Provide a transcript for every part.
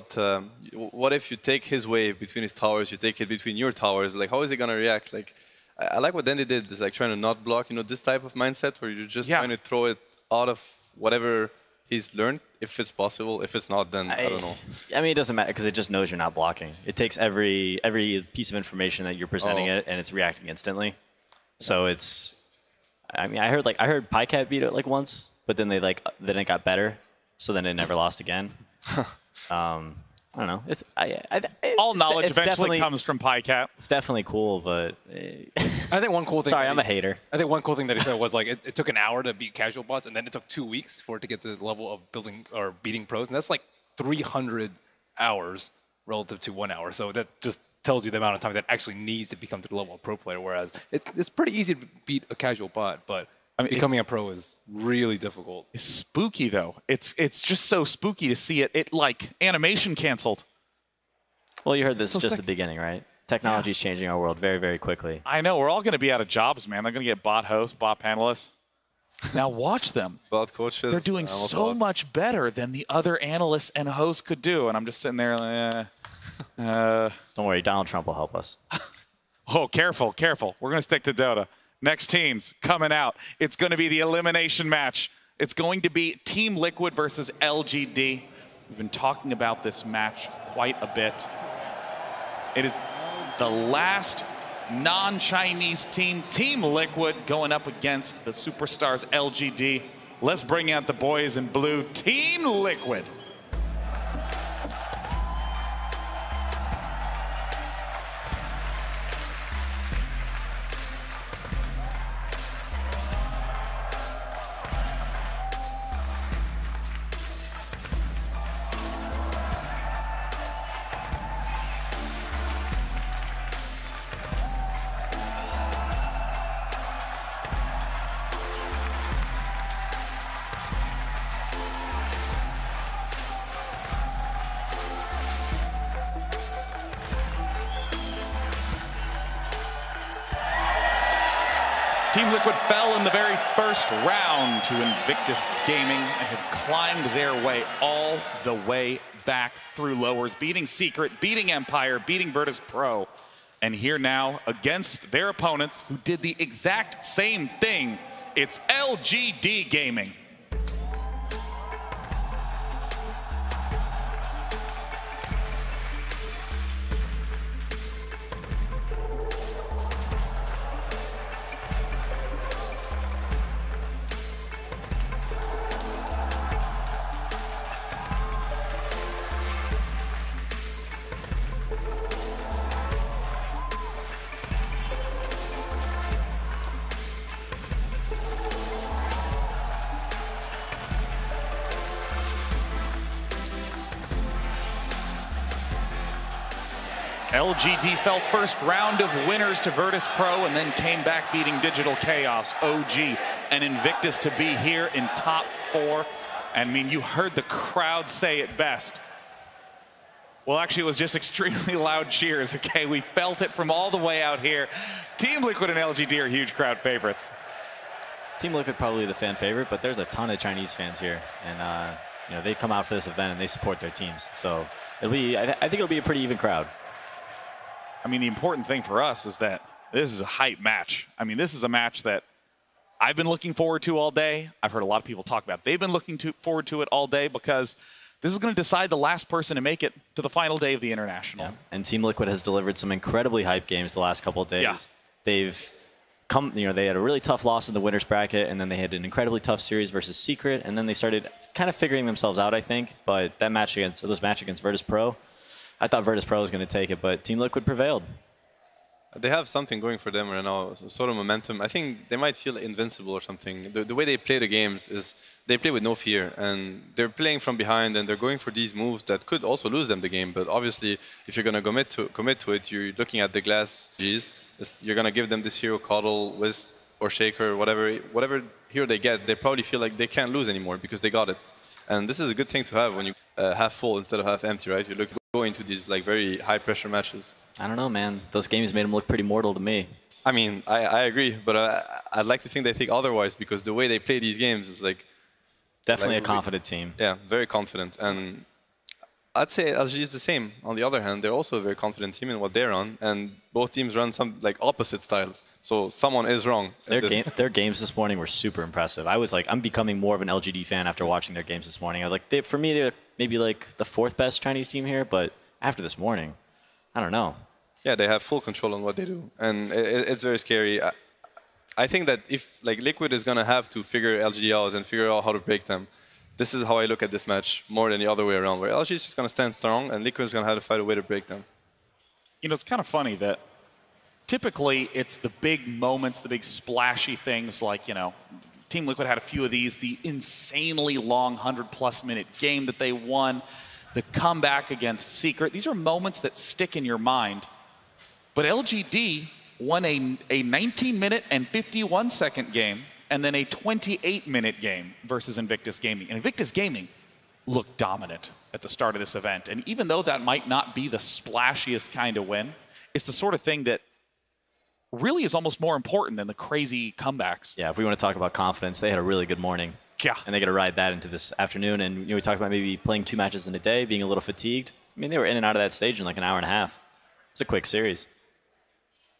but what if you take his wave between his towers, you take it between your towers? Like, how is he gonna react? Like, I like what Dendy did. Is like trying to not block. You know, this type of mindset where you're just trying to throw it out of whatever he's learned, if it's possible. If it's not, then I don't know. I mean, it doesn't matter because it just knows you're not blocking. It takes every piece of information that you're presenting it, and it's reacting instantly. So it's, I mean, I heard PyCat beat it like once, but then then it got better. So then it never lost again. I don't know. All knowledge eventually comes from PyCat. It's definitely cool, but I think one cool thing. Sorry, I'm a hater. I think one cool thing that he said was like it took an hour to beat casual bots, and then it took 2 weeks for it to get to the level of building or beating pros, and that's like 300 hours relative to 1 hour. So that just tells you the amount of time that actually needs to become to the level of pro player. Whereas it's pretty easy to beat a casual bot, but I mean, becoming a pro is really difficult. It's spooky though. It's just so spooky to see it. It like animation canceled. Well, you heard this just the beginning, right? Technology is changing our world very, very quickly. I know. We're all going to be out of jobs, man. They're going to get bot hosts, bot panelists. Now watch them. Bot coaches. They're doing so much better than the other analysts and hosts could do, and I'm just sitting there like, Don't worry, Donald Trump will help us. Oh, careful, careful. We're going to stick to Dota. Next team's coming out. It's going to be the elimination match. It's going to be Team Liquid versus LGD. We've been talking about this match quite a bit. It is the last non-Chinese team, Team Liquid, going up against the superstars LGD. Let's bring out the boys in blue, Team Liquid. Team Liquid fell in the very first round to Invictus Gaming and have climbed their way all the way back through lowers, beating Secret, beating Empire, beating Virtus Pro. And here now against their opponents who did the exact same thing, it's LGD Gaming. LGD fell first round of winners to Virtus Pro and then came back beating Digital Chaos, OG, and Invictus to be here in top 4. And I mean, you heard the crowd say it best. Well, actually, it was just extremely loud cheers, okay? We felt it from all the way out here. Team Liquid and LGD are huge crowd favorites. Team Liquid probably the fan favorite, but there's a ton of Chinese fans here. And, you know, they come out for this event and they support their teams. So it'll be, I think it'll be a pretty even crowd. I mean, the important thing for us is that this is a hype match. I mean, this is a match that I've been looking forward to all day. I've heard a lot of people talk about it. They've been looking forward to it all day because this is going to decide the last person to make it to the final day of the International. Yeah. And Team Liquid has delivered some incredibly hype games the last couple of days. Yeah. They've come, you know, they had a really tough loss in the winners bracket, and then they had an incredibly tough series versus Secret, and then they started kind of figuring themselves out, I think. But that match against, this match against Virtus Pro, I thought Virtus Pro was going to take it, but Team Liquid prevailed. They have something going for them right now, sort of momentum. I think they might feel invincible or something. The way they play the games is they play with no fear, and they're playing from behind, and they're going for these moves that could also lose them the game. But obviously, if you're going to commit to it, you're looking at the glass Gs. You're going to give them this hero, Coddle, Wisp, or Shaker, whatever hero they get. They probably feel like they can't lose anymore because they got it. And this is a good thing to have when you half full instead of half empty, right? You go into these like very high pressure matches. I don't know, man. Those games made them look pretty mortal to me. I mean, I agree, but I'd like to think they think otherwise because the way they play these games is like definitely a confident team. Yeah, very confident. And I'd say LGD is the same. On the other hand, they're also a very confident team in what they're on, and both teams run some like opposite styles. So someone is wrong. Their games this morning were super impressive. I was like, I'm becoming more of an LGD fan after watching their games this morning. For me, they're maybe like the 4th best Chinese team here, but after this morning, I don't know. Yeah, they have full control on what they do, and it's very scary. I think that if like Liquid is gonna have to figure LGD out and figure out how to break them, this is how I look at this match more than the other way around, where LG is just going to stand strong and Liquid is going to have to fight a way to break them. You know, it's kind of funny that typically it's the big moments, the big splashy things like, you know, Team Liquid had a few of these, the insanely long 100+ minute game that they won, the comeback against Secret. These are moments that stick in your mind. But LGD won a 19-minute and 51-second game, and then a 28-minute game versus Invictus Gaming. And Invictus Gaming looked dominant at the start of this event. And even though that might not be the splashiest kind of win, it's the sort of thing that really is almost more important than the crazy comebacks. Yeah, if we want to talk about confidence, they had a really good morning. Yeah. And they got to ride that into this afternoon. And you know, we talked about maybe playing 2 matches in a day, being a little fatigued. I mean, they were in and out of that stage in like an hour and a half. It's a quick series.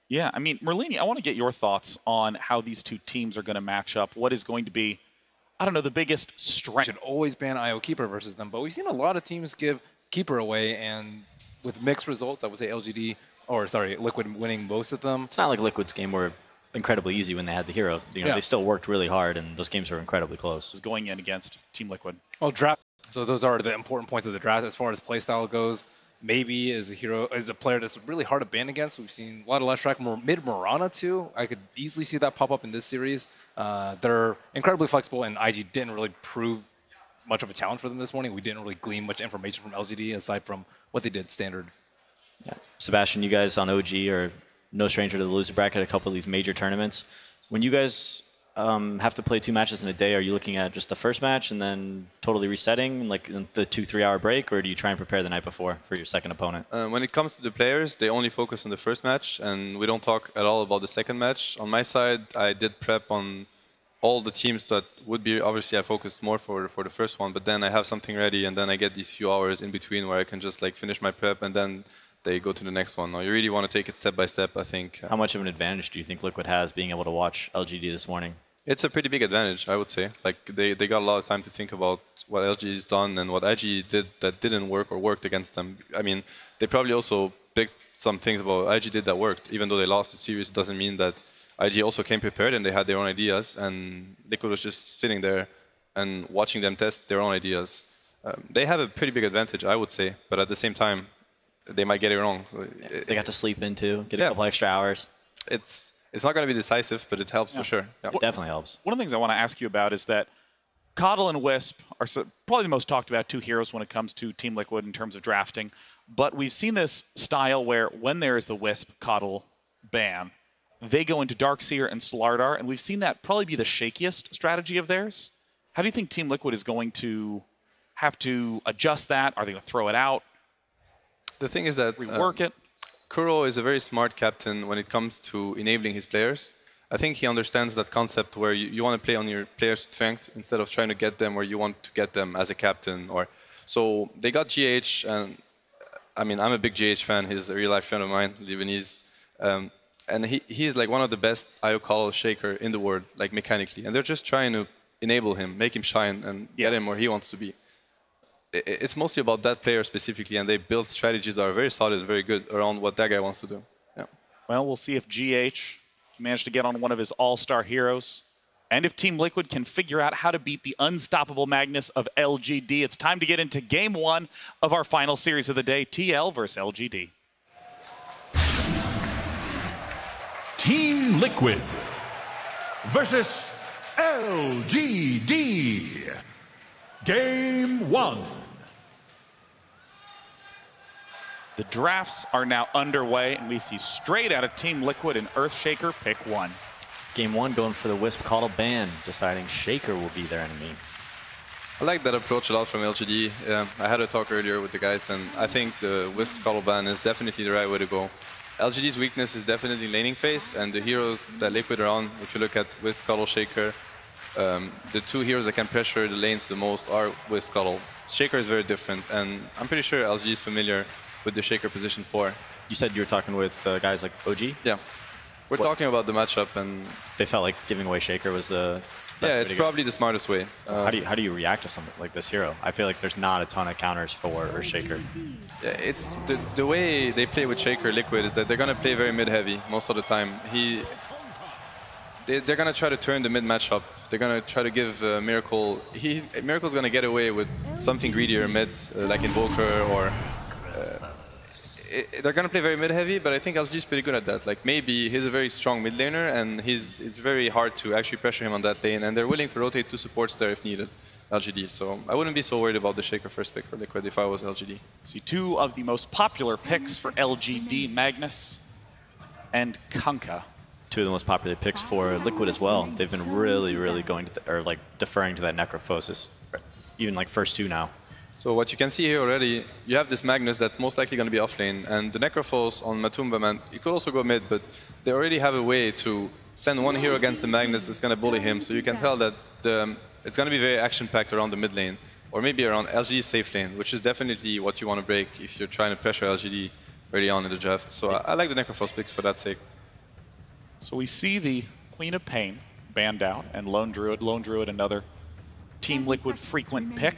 Yeah, I mean, Merlini, I want to get your thoughts on how these two teams are going to match up. What is going to be, I don't know, the biggest strength? Should always ban IO Keeper versus them, but we've seen a lot of teams give Keeper away, and with mixed results, I would say Liquid winning most of them. It's not like Liquid's game were incredibly easy when they had the hero. You know, they still worked really hard, and those games were incredibly close. Going in against Team Liquid. Well, draft. So those are the important points of the draft as far as playstyle goes. Maybe as a player that's really hard to ban against. We've seen a lot of left track mid Mirana too. I could easily see that pop up in this series. They're incredibly flexible, and IG didn't really prove much of a challenge for them this morning. We didn't really glean much information from LGD aside from what they did standard. Yeah. Sebastian, you guys on OG are no stranger to the loser bracket, a couple of these major tournaments. When you guys have to play 2 matches in a day, are you looking at just the first match and then totally resetting, like the 2-3 hour break, or do you try and prepare the night before for your second opponent? When it comes to the players, they only focus on the first match, and we don't talk at all about the second match. On my side, I did prep on all the teams that would be, obviously I focused more for the first one, but then I have something ready, and then I get these few hours in between where I can just like finish my prep, and then they go to the next one. Now, you really want to take it step by step, I think. How much of an advantage do you think Liquid has being able to watch LGD this morning? It's a pretty big advantage, I would say. Like they got a lot of time to think about what LGD's done and what IG did that didn't work or worked against them. I mean, they probably also picked some things about IG did that worked. Even though they lost the series, it doesn't mean that IG also came prepared and they had their own ideas, and Liquid was just sitting there and watching them test their own ideas. They have a pretty big advantage, I would say, but at the same time, they might get it wrong. Yeah, they got to sleep in too, get a couple extra hours. It's not going to be decisive, but it helps for sure. Yeah. It definitely helps. One of the things I want to ask you about is that Coddle and Wisp are probably the most talked about 2 heroes when it comes to Team Liquid in terms of drafting. But we've seen this style where when there is the Wisp Coddle ban, they go into Darkseer and Slardar, and we've seen that probably be the shakiest strategy of theirs. How do you think Team Liquid is going to have to adjust that? Are they going to throw it out? The thing is that rework it. Kuro is a very smart captain when it comes to enabling his players. I think he understands that concept where you want to play on your players' strength instead of trying to get them where you want to get them as a captain. So they got GH, and I mean, I'm a big GH fan. He's a real-life friend of mine, Lebanese. And he's like one of the best IO call shaker in the world, like mechanically. And they're just trying to enable him, make him shine, and get him where he wants to be. It's mostly about that player specifically, and they build strategies that are very solid, very good around what that guy wants to do. Yeah. Well, we'll see if GH managed to get on one of his all-star heroes, and if Team Liquid can figure out how to beat the unstoppable Magnus of LGD. It's time to get into Game 1 of our final series of the day, TL versus LGD. Team Liquid versus LGD. Game 1. The drafts are now underway, and we see straight out of Team Liquid and Earthshaker pick 1. Game 1 going for the Wisp Coddle ban, deciding Shaker will be their enemy. I like that approach a lot from LGD. I had a talk earlier with the guys, and I think the Wisp Coddle ban is definitely the right way to go. LGD's weakness is definitely laning phase, and the heroes that Liquid are on, if you look at Wisp Coddle Shaker, the two heroes that can pressure the lanes the most are with Scuttle. Shaker is very different, and I'm pretty sure LG is familiar with the Shaker position 4. You said you were talking with guys like OG? Yeah. We're talking about the matchup, and they felt like giving away Shaker was the best yeah, it's probably the smartest way. How do you react to something like this hero? I feel like there's not a ton of counters for Shaker. Yeah, it's the way they play with Shaker Liquid is that they're gonna play very mid-heavy most of the time. They're gonna try to turn the mid matchup. They're gonna try to give Miracle. Miracle's gonna get away with something greedier mid, like Invoker or. They're gonna play very mid-heavy, but I think LG is pretty good at that. Like maybe he's a very strong mid laner, and it's very hard to actually pressure him on that lane, and they're willing to rotate 2 supports there if needed. LGD, so I wouldn't be so worried about the Shaker first pick for Liquid if I was LGD. See 2 of the most popular picks for LGD, Magnus and Kunkka. 2 of the most popular picks for Liquid as well. They've been really going to or like deferring to that Necrophosis, even like first 2 now. So what you can see here already, you have this Magnus that's most likely going to be offlane, and the Necrophos on Matumba, man, it could also go mid, but they already have a way to send one hero against the Magnus that's going to bully him, so you can tell that it's going to be very action-packed around the mid lane, or maybe around LGD's safe lane, which is definitely what you want to break if you're trying to pressure LGD early on in the draft. So I like the Necrophos pick for that sake. So we see the Queen of Pain banned out, and Lone Druid, another Team Liquid frequent pick.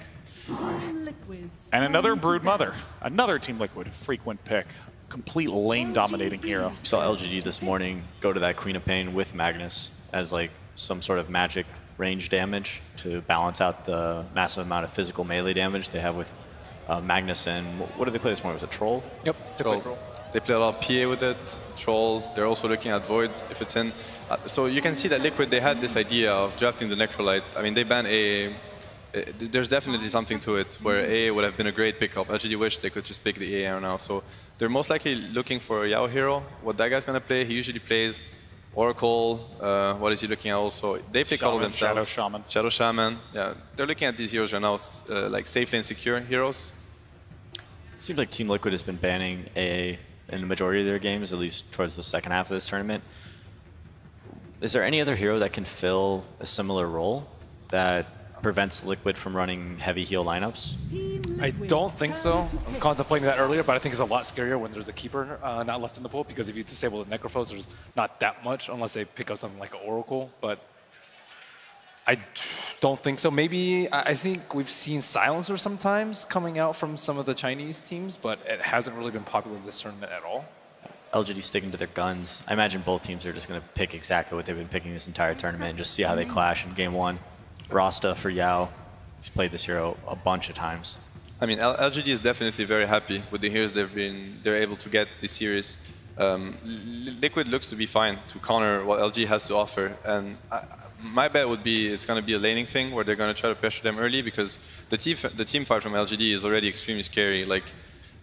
And another Broodmother, another Team Liquid frequent pick. Complete lane dominating hero. We saw LGD this morning go to that Queen of Pain with Magnus as like some sort of magic range damage to balance out the massive amount of physical melee damage they have with Magnus. And what did they play this morning? Was it Troll? Yep, Troll. They play a lot of PA with it, Troll. They're also looking at Void if it's in. So you can see that Liquid, they had this idea of drafting the Necrolite. I mean, they banned AA. There's definitely something to it where AA would have been a great pickup. LGD wished they could just pick the AA now. So they're most likely looking for a Yao hero. What that guy's going to play, he usually plays Oracle. What is he looking at also? They pick all of themselves. Shadow Shaman. Yeah, they're looking at these heroes right now, like safe lane secure heroes. It seems like Team Liquid has been banning AA in the majority of their games, at least towards the second half of this tournament. Is there any other hero that can fill a similar role that prevents Liquid from running heavy heal lineups? I don't think so. I was contemplating that earlier, but I think it's a lot scarier when there's a keeper not left in the pool, because if you disable the Necrophos, there's not that much unless they pick up something like an Oracle, but I don't think so. Maybe, I think we've seen Silencer sometimes coming out from some of the Chinese teams, but it hasn't really been popular in this tournament at all. LGD sticking to their guns. I imagine both teams are just going to pick exactly what they've been picking this entire tournament and just see how they clash in game 1. Rasta for Yao. He's played this hero a bunch of times. I mean, LGD is definitely very happy with the heroes they're able to get this series. Liquid looks to be fine to counter what LG has to offer, and my bet would be it's going to be a laning thing where they're going to try to pressure them early, because the team fight from LGD is already extremely scary. Like,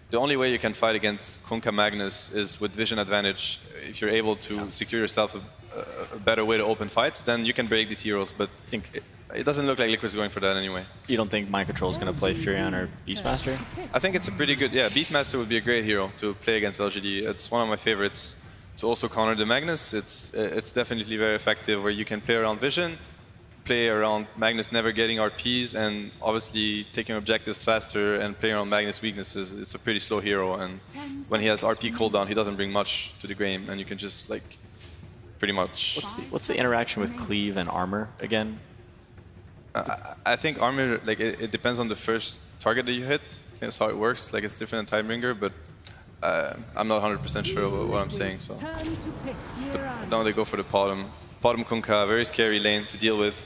the only way you can fight against Kunkka Magnus is with vision advantage. If you're able to secure yourself a better way to open fights, then you can break these heroes, but I think it doesn't look like Liquid's going for that anyway. You don't think Mind Control is going to play Furion or Beastmaster? I think it's a pretty good, yeah, Beastmaster would be a great hero to play against LGD. It's one of my favorites to also counter the Magnus. It's definitely very effective where you can play around vision, play around Magnus never getting RPs, and obviously taking objectives faster and play around Magnus' weaknesses. It's a pretty slow hero, and when he has RP cooldown, he doesn't bring much to the game, and you can just like pretty much. What's the interaction with cleave and armor again? I think armor, like it depends on the first target that you hit. I think that's how it works. Like it's different in Tidebringer, but I'm not 100% sure about what I'm saying. So now they go for the bottom. Bottom Kunkka, very scary lane to deal with.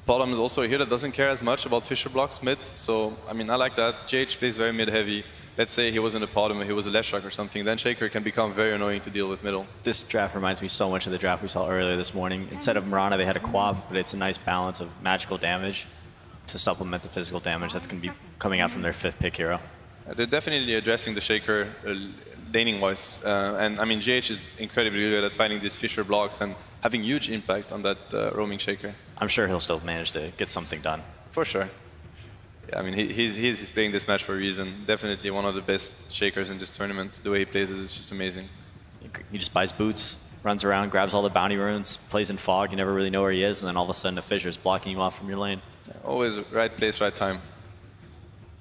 Bottom is also a hero that doesn't care as much about Fisher blocks mid. So I mean, I like that. JH plays very mid heavy. Let's say he was in the bottom, he was a Leshrac or something, then Shaker can become very annoying to deal with middle. This draft reminds me so much of the draft we saw earlier this morning. Instead of Mirana, they had a Quab, but it's a nice balance of magical damage to supplement the physical damage that's going to be coming out from their 5th pick hero. They're definitely addressing the Shaker laning-wise. And I mean, JH is incredibly good at fighting these Fisher blocks and having huge impact on that roaming Shaker. I'm sure he'll still manage to get something done. For sure. I mean, he's playing this match for a reason. Definitely one of the best Shakers in this tournament. The way he plays it is just amazing. He just buys boots, runs around, grabs all the bounty runes, plays in fog, you never really know where he is, and then all of a sudden a fissure is blocking you off from your lane. Yeah, always right place, right time.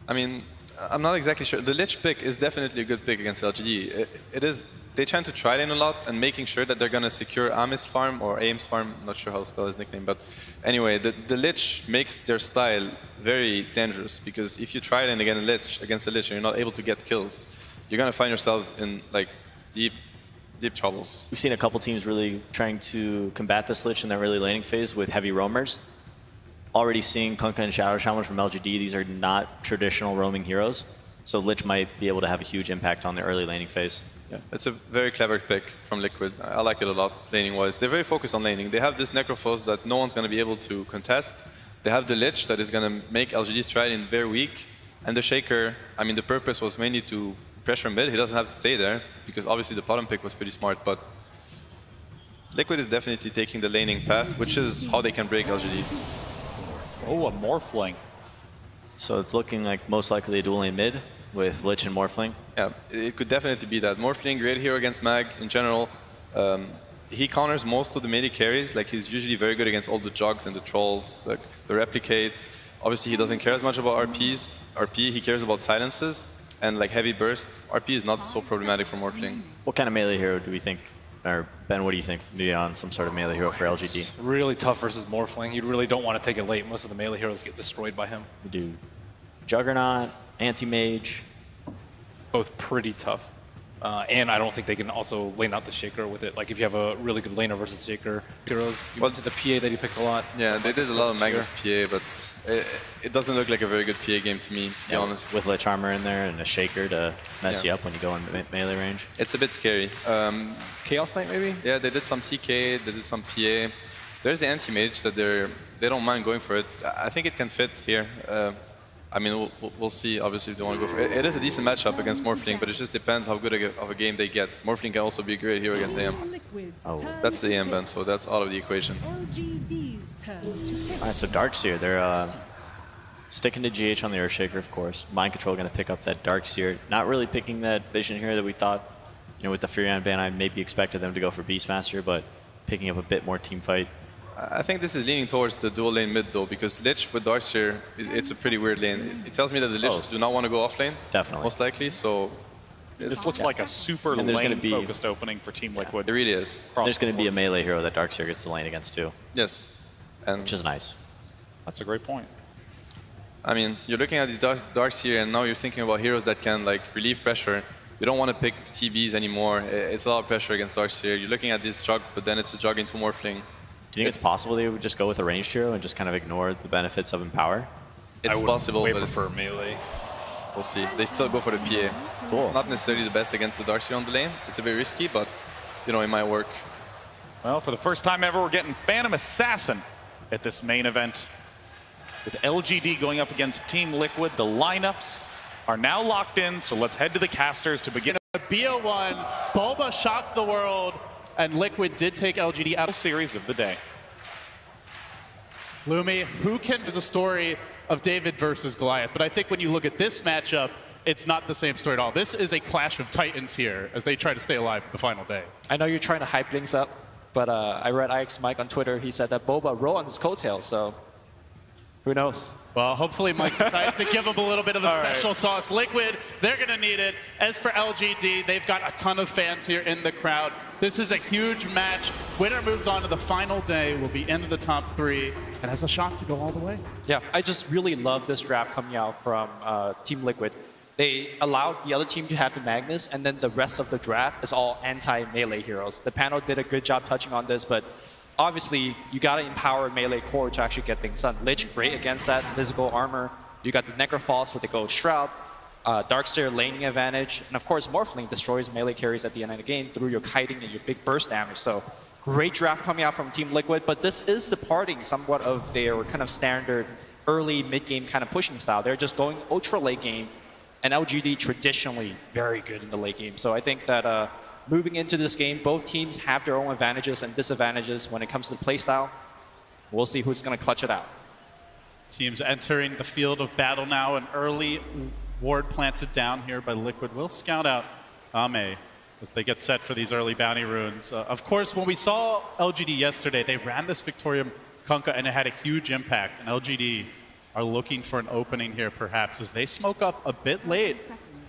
I mean, I'm not exactly sure. The Lich pick is definitely a good pick against LGD. It is. They tend to try lane a lot and making sure that they're going to secure Amis farm or Ames farm. I'm not sure how to spell his nickname, but anyway, the Lich makes their style very dangerous because if you try lane against a Lich and you're not able to get kills, you're going to find yourselves in like deep troubles. We've seen a couple teams really trying to combat this Lich in their early laning phase with heavy roamers. Already seeing Kunkka and Shadow Shaman from LGD, these are not traditional roaming heroes, so Lich might be able to have a huge impact on the early laning phase. Yeah, it's a very clever pick from Liquid. I like it a lot, laning-wise. They're very focused on laning. They have this Necrophos that no one's going to be able to contest. They have the Lich that is going to make LGD's try lane very weak. And the Shaker, I mean, the purpose was mainly to pressure mid. He doesn't have to stay there, because obviously the bottom pick was pretty smart, but Liquid is definitely taking the laning path, which is how they can break LGD. Oh, a Morphling. So it's looking like most likely a dual lane mid with Lich and Morphling. Yeah, it could definitely be that. Morphling, great hero against Mag in general. He counters most of the melee carries. Like, he's usually very good against all the jogs and the trolls, like the replicate. Obviously, he doesn't care as much about RP, he cares about silences. And like heavy burst, RP is not so problematic for Morphling. What kind of melee hero do we think, or Ben, what do you think, be on some sort of melee hero for LGD? It's really tough versus Morphling. You really don't want to take it late. Most of the melee heroes get destroyed by him. We do Juggernaut, Anti-Mage. Both pretty tough. And I don't think they can also lane out the Shaker with it. Like, if you have a really good laner versus Shaker heroes, you went to the PA that he picks a lot. Yeah, they did a lot of Magnus PA, but it doesn't look like a very good PA game to me, to be honest. With Lich Armor in there and a Shaker to mess you up when you go in melee range. It's a bit scary. Chaos Knight, maybe? Yeah, they did some CK, they did some PA. There's the Anti-Mage that they don't mind going for it. I think it can fit here. I mean, we'll see, obviously, if they want to go for it. It is a decent matchup against Morphling, but it just depends how good of a game they get. Morphling can also be a great hero against AM. Oh, that's the AM ban, so that's out of the equation. All right, so Darkseer, they're sticking to GH on the Earthshaker, of course. Mind Control going to pick up that Darkseer. Not really picking that Vision here that we thought, you know, with the Furion ban, I maybe expected them to go for Beastmaster, but picking up a bit more team fight. I think this is leaning towards the dual lane mid though, because Lich with Darkseer, it's a pretty weird lane. It tells me that the Lich do not want to go off lane. Definitely. Most likely, so... This looks like a super lane-focused opening for Team Liquid. It really is. There's going to be a melee hero that Darkseer gets to lane against too. Yes. And which is nice. That's a great point. I mean, you're looking at the Darkseer and now you're thinking about heroes that can like relieve pressure. You don't want to pick TBs anymore. It's a lot of pressure against Darkseer. You're looking at this jug, but then it's a jug into Morphling. Do you think it's possible they would just go with a ranged hero and just kind of ignore the benefits of Empower? It's possible, but prefer melee. We'll see. They still go for the PA. Cool. It's not necessarily the best against the Darkseer on the lane. It's a bit risky, but you know, it might work. Well, for the first time ever, we're getting Phantom Assassin at this main event. With LGD going up against Team Liquid, the lineups are now locked in, so let's head to the casters to begin. BO1, Boba shocked the world, and Liquid did take LGD out of the series of the day. Lumi, who can is a story of David versus Goliath, but I think when you look at this matchup, it's not the same story at all. This is a clash of titans here as they try to stay alive the final day. I know you're trying to hype things up, but I read IX Mike on Twitter. He said that Boba rode on his coattails, so who knows? Well, hopefully Mike decides to give him a little bit of a special sauce. Liquid, they're going to need it. As for LGD, they've got a ton of fans here in the crowd. This is a huge match. Winner moves on to the final day, will be into the top 3, and has a shot to go all the way. Yeah, I just really love this draft coming out from Team Liquid. They allowed the other team to have the Magnus, and then the rest of the draft is all anti-melee heroes. The panel did a good job touching on this, but obviously, you got to empower melee core to actually get things done. Lich, great against that physical armor. You got the Necrophos with the Gold Shroud, Darkseer laning advantage, and of course, Morphling destroys melee carries at the end of the game through your kiting and your big burst damage. So, great draft coming out from Team Liquid, but this is departing somewhat of their kind of standard early mid-game kind of pushing style. They're just going ultra late game, and LGD traditionally very good in the late game. So I think that moving into this game, both teams have their own advantages and disadvantages when it comes to the playstyle. We'll see who's going to clutch it out. Teams entering the field of battle now. An early ward planted down here by Liquid will scout out Ame. as they get set for these early bounty runes. Of course, when we saw LGD yesterday, they ran this Victoria Kunkka and it had a huge impact. And LGD are looking for an opening here, perhaps, as they smoke up a bit late.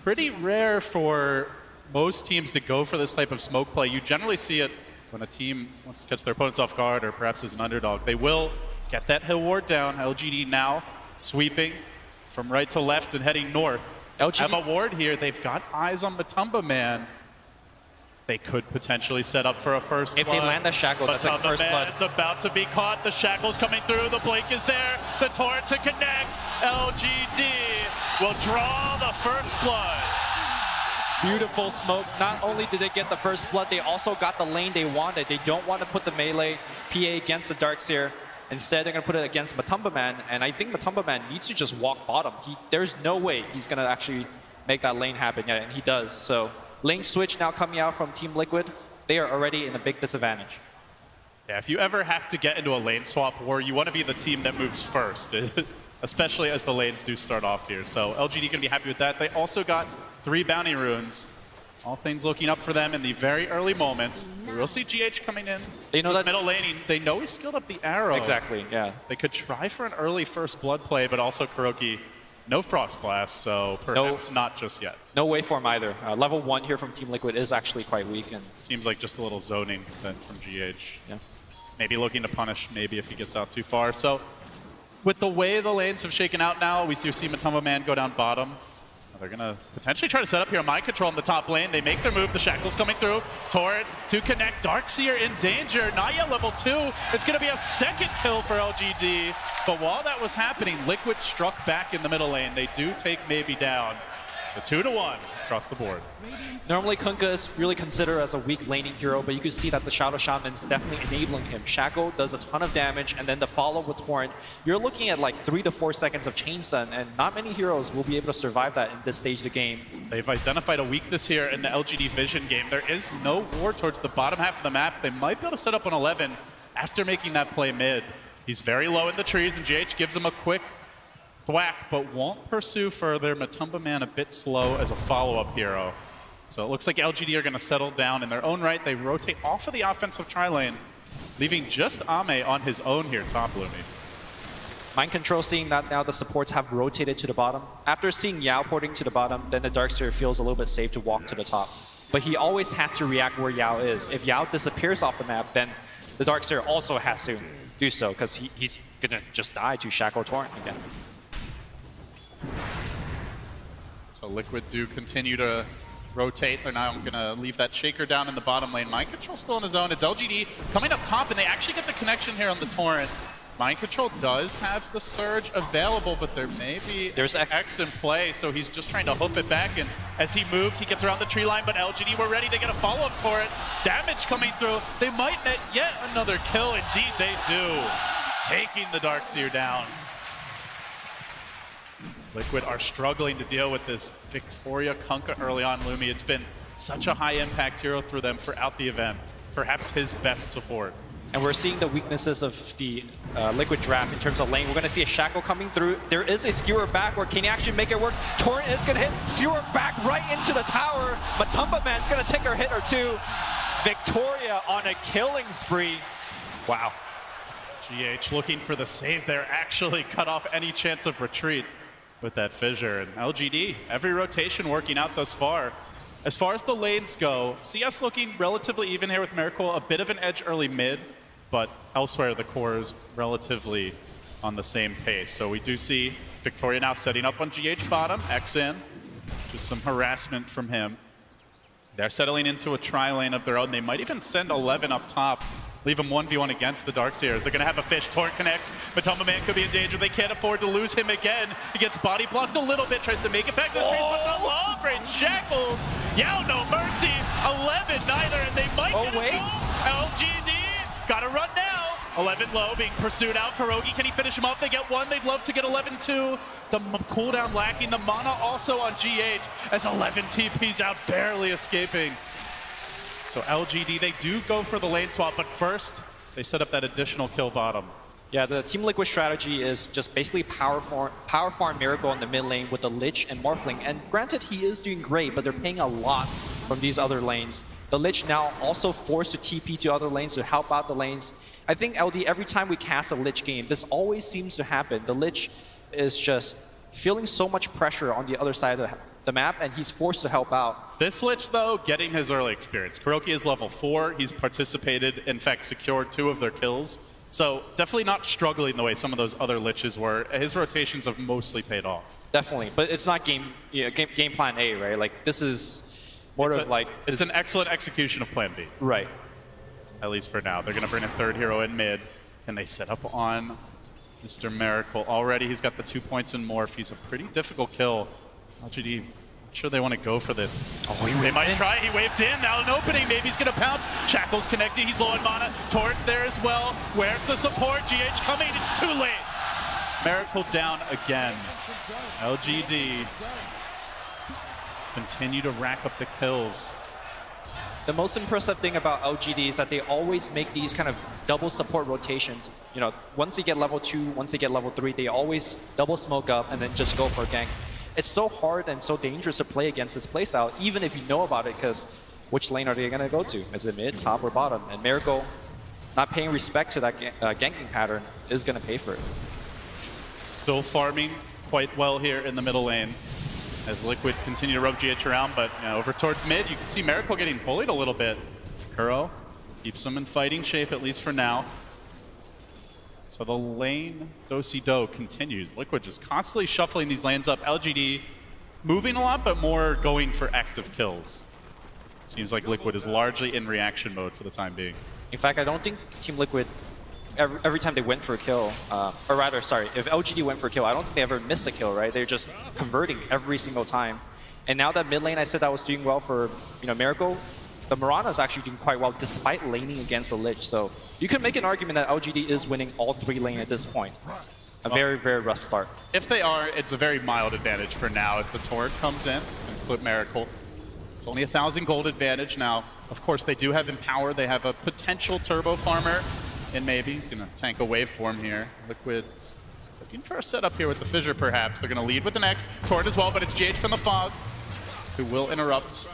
Pretty rare for most teams to go for this type of smoke play. You generally see it when a team wants to catch their opponents off guard or perhaps as an underdog. They will get that hill ward down. LGD now sweeping from right to left and heading north. LGD have a ward here. They've got eyes on Matumba Man. They could potentially set up for a first if blood. They land the shackle, that's like first blood. It's about to be caught. The shackle's coming through. The blink is there. The torrent to connect. LGD will draw the first blood. Beautiful smoke. Not only did they get the first blood, they also got the lane they wanted. They don't want to put the melee PA against the Darkseer. Instead, they're going to put it against Matumba Man. And I think Matumba Man needs to just walk bottom. There's no way he's going to actually make that lane happen yet, and he does. So lane switch now coming out from Team Liquid. They are already in a big disadvantage. Yeah, if you ever have to get into a lane swap war, you want to be the team that moves first, especially as the lanes do start off here. So LGD going to be happy with that. They also got 3 bounty runes. All things looking up for them in the very early moments. We'll see GH coming in. They know that middle laning. They know he skilled up the arrow. Exactly, yeah. They could try for an early first blood play, but also Kuroki, no Frost Blast, so perhaps not just yet. No waveform either. Level 1 here from Team Liquid is actually quite weak. And seems like just a little zoning then from GH. Yeah. Maybe looking to punish, maybe if he gets out too far. So with the way the lanes have shaken out now, we see Matumba Man go down bottom. They're going to potentially try to set up here mind control in the top lane. They make their move. The shackle's coming through. Torrent to connect. Darkseer in danger. Not yet level 2. It's going to be a second kill for LGD. But while that was happening, Liquid struck back in the middle lane. They do take maybe down. So 2-1 across the board. Normally, Kunkka is really considered as a weak laning hero, but you can see that the Shadow Shaman is definitely enabling him. Shackle does a ton of damage, and then the follow with Torrent. You're looking at like 3 to 4 seconds of chain stun, and not many heroes will be able to survive that in this stage of the game. They've identified a weakness here in the LGD Vision game. There is no ward towards the bottom half of the map. They might be able to set up on 11 after making that play mid. He's very low in the trees, and GH gives him a quick thwack, but won't pursue further. Matumba Man a bit slow as a follow-up hero. So it looks like LGD are going to settle down in their own right. They rotate off of the offensive tri-lane, leaving just Ame on his own here, top Lumi. Mind control, seeing that now the supports have rotated to the bottom. After seeing Yao porting to the bottom, then the Darkseer feels a little bit safe to walk to the top. But he always has to react where Yao is. If Yao disappears off the map, then the Darkseer also has to do so, because he's going to just die to Shackle Torrent again. So Liquid do continue to rotate. They're now going to leave that Shaker down in the bottom lane. Mind Control still on his own. It's LGD coming up top, and they actually get the connection here on the Torrent. Mind Control does have the Surge available, but there may be There's X in play, so he's just trying to hoof it back, and as he moves, he gets around the tree line, but LGD were ready to get a follow-up Torrent. Damage coming through. They might net yet another kill. Indeed, they do. Taking the Darkseer down. Liquid are struggling to deal with this Victoria Kunkka early on, Lumi. It's been such a high impact hero through them throughout the event. Perhaps his best support. And we're seeing the weaknesses of the Liquid draft in terms of lane. We're going to see a Shackle coming through. There is a skewer back where can he actually make it work? Torrent is going to hit skewer back right into the tower. Matumba Man's going to take a hit or two. Victoria on a killing spree. Wow. GH looking for the save there, actually cut off any chance of retreat with that fissure. And LGD, every rotation working out thus far. As far as the lanes go, CS looking relatively even here with Miracle, a bit of an edge early mid, but elsewhere the core is relatively on the same pace. So we do see Victoria now setting up on GH bottom, X in, just some harassment from him. They're settling into a tri-lane of their own. They might even send 11 up top, leave him 1v1 against the Darkseers. They're going to have a fish. Torrent connects. Matumba Man could be in danger. They can't afford to lose him again. He gets body blocked a little bit, tries to make it back to the trees, but the long-range shackles. Yao, no mercy. 11 neither, and they might get wait. a goal. LGD, got to run now. 11 low, being pursued out. Kurogi, can he finish him off? They get one. They'd love to get 11-2. The cooldown lacking. The mana also on GH as 11 TPs out, barely escaping. So LGD, they do go for the lane swap, but first, they set up that additional kill bottom. Yeah, the Team Liquid strategy is just basically power farm Miracle in the mid lane with the Lich and Morphling. And granted, he is doing great, but they're paying a lot from these other lanes. The Lich now also forced to TP to other lanes to help out the lanes. I think LD, every time we cast a Lich game, this always seems to happen. The Lich is just feeling so much pressure on the other side of the map, and he's forced to help out. This Lich, though, getting his early experience. Kuroki is level 4. He's participated, in fact, secured 2 of their kills. So definitely not struggling the way some of those other Liches were. His rotations have mostly paid off. Definitely, but it's not game plan A, right? Like, this is more of like... It's an excellent execution of plan B. Right. At least for now. They're going to bring a third hero in mid, and they set up on Mr. Miracle. Already he's got the 2 points and morph. He's a pretty difficult kill. LGD, not sure they want to go for this. Oh, they might try. He waved in. Now an opening. Maybe he's going to pounce. Shackle's connecting. He's low on mana. Torrent's there as well. Where's the support? GH coming. It's too late. Miracle down again. LGD continue to rack up the kills. The most impressive thing about LGD is that they always make these kind of double support rotations. You know, once they get level 2, once they get level 3, they always double smoke up and then just go for a gank. It's so hard and so dangerous to play against this playstyle, even if you know about it, because which lane are they going to go to? Is it mid, top, or bottom? And Miracle, not paying respect to that ganking pattern, is going to pay for it. Still farming quite well here in the middle lane as Liquid continue to roam GH around, but you know, over towards mid, you can see Miracle getting bullied a little bit. Kuro keeps him in fighting shape, at least for now. So the lane do-si-do continues. Liquid just constantly shuffling these lanes up. LGD moving a lot, but more going for active kills. Seems like Liquid is largely in reaction mode for the time being. In fact, I don't think Team Liquid, every time they went for a kill, or rather, sorry, if LGD went for a kill, I don't think they ever missed a kill, right? They're just converting every single time. And now that mid lane I said that was doing well for, you know, Miracle, the Mirana is actually doing quite well despite laning against the Lich. So you can make an argument that LGD is winning all 3 lane at this point. A very, very rough start. If they are, it's a very mild advantage for now as the Torrent comes in and clip Miracle. It's only 1,000 gold advantage now. Of course, they do have Empower. They have a potential Turbo Farmer. And maybe he's going to tank a waveform here. Liquid's looking for a setup here with the Fissure, perhaps. They're going to lead with an X. Torrent as well, but it's GH from the Fog, who will interrupt,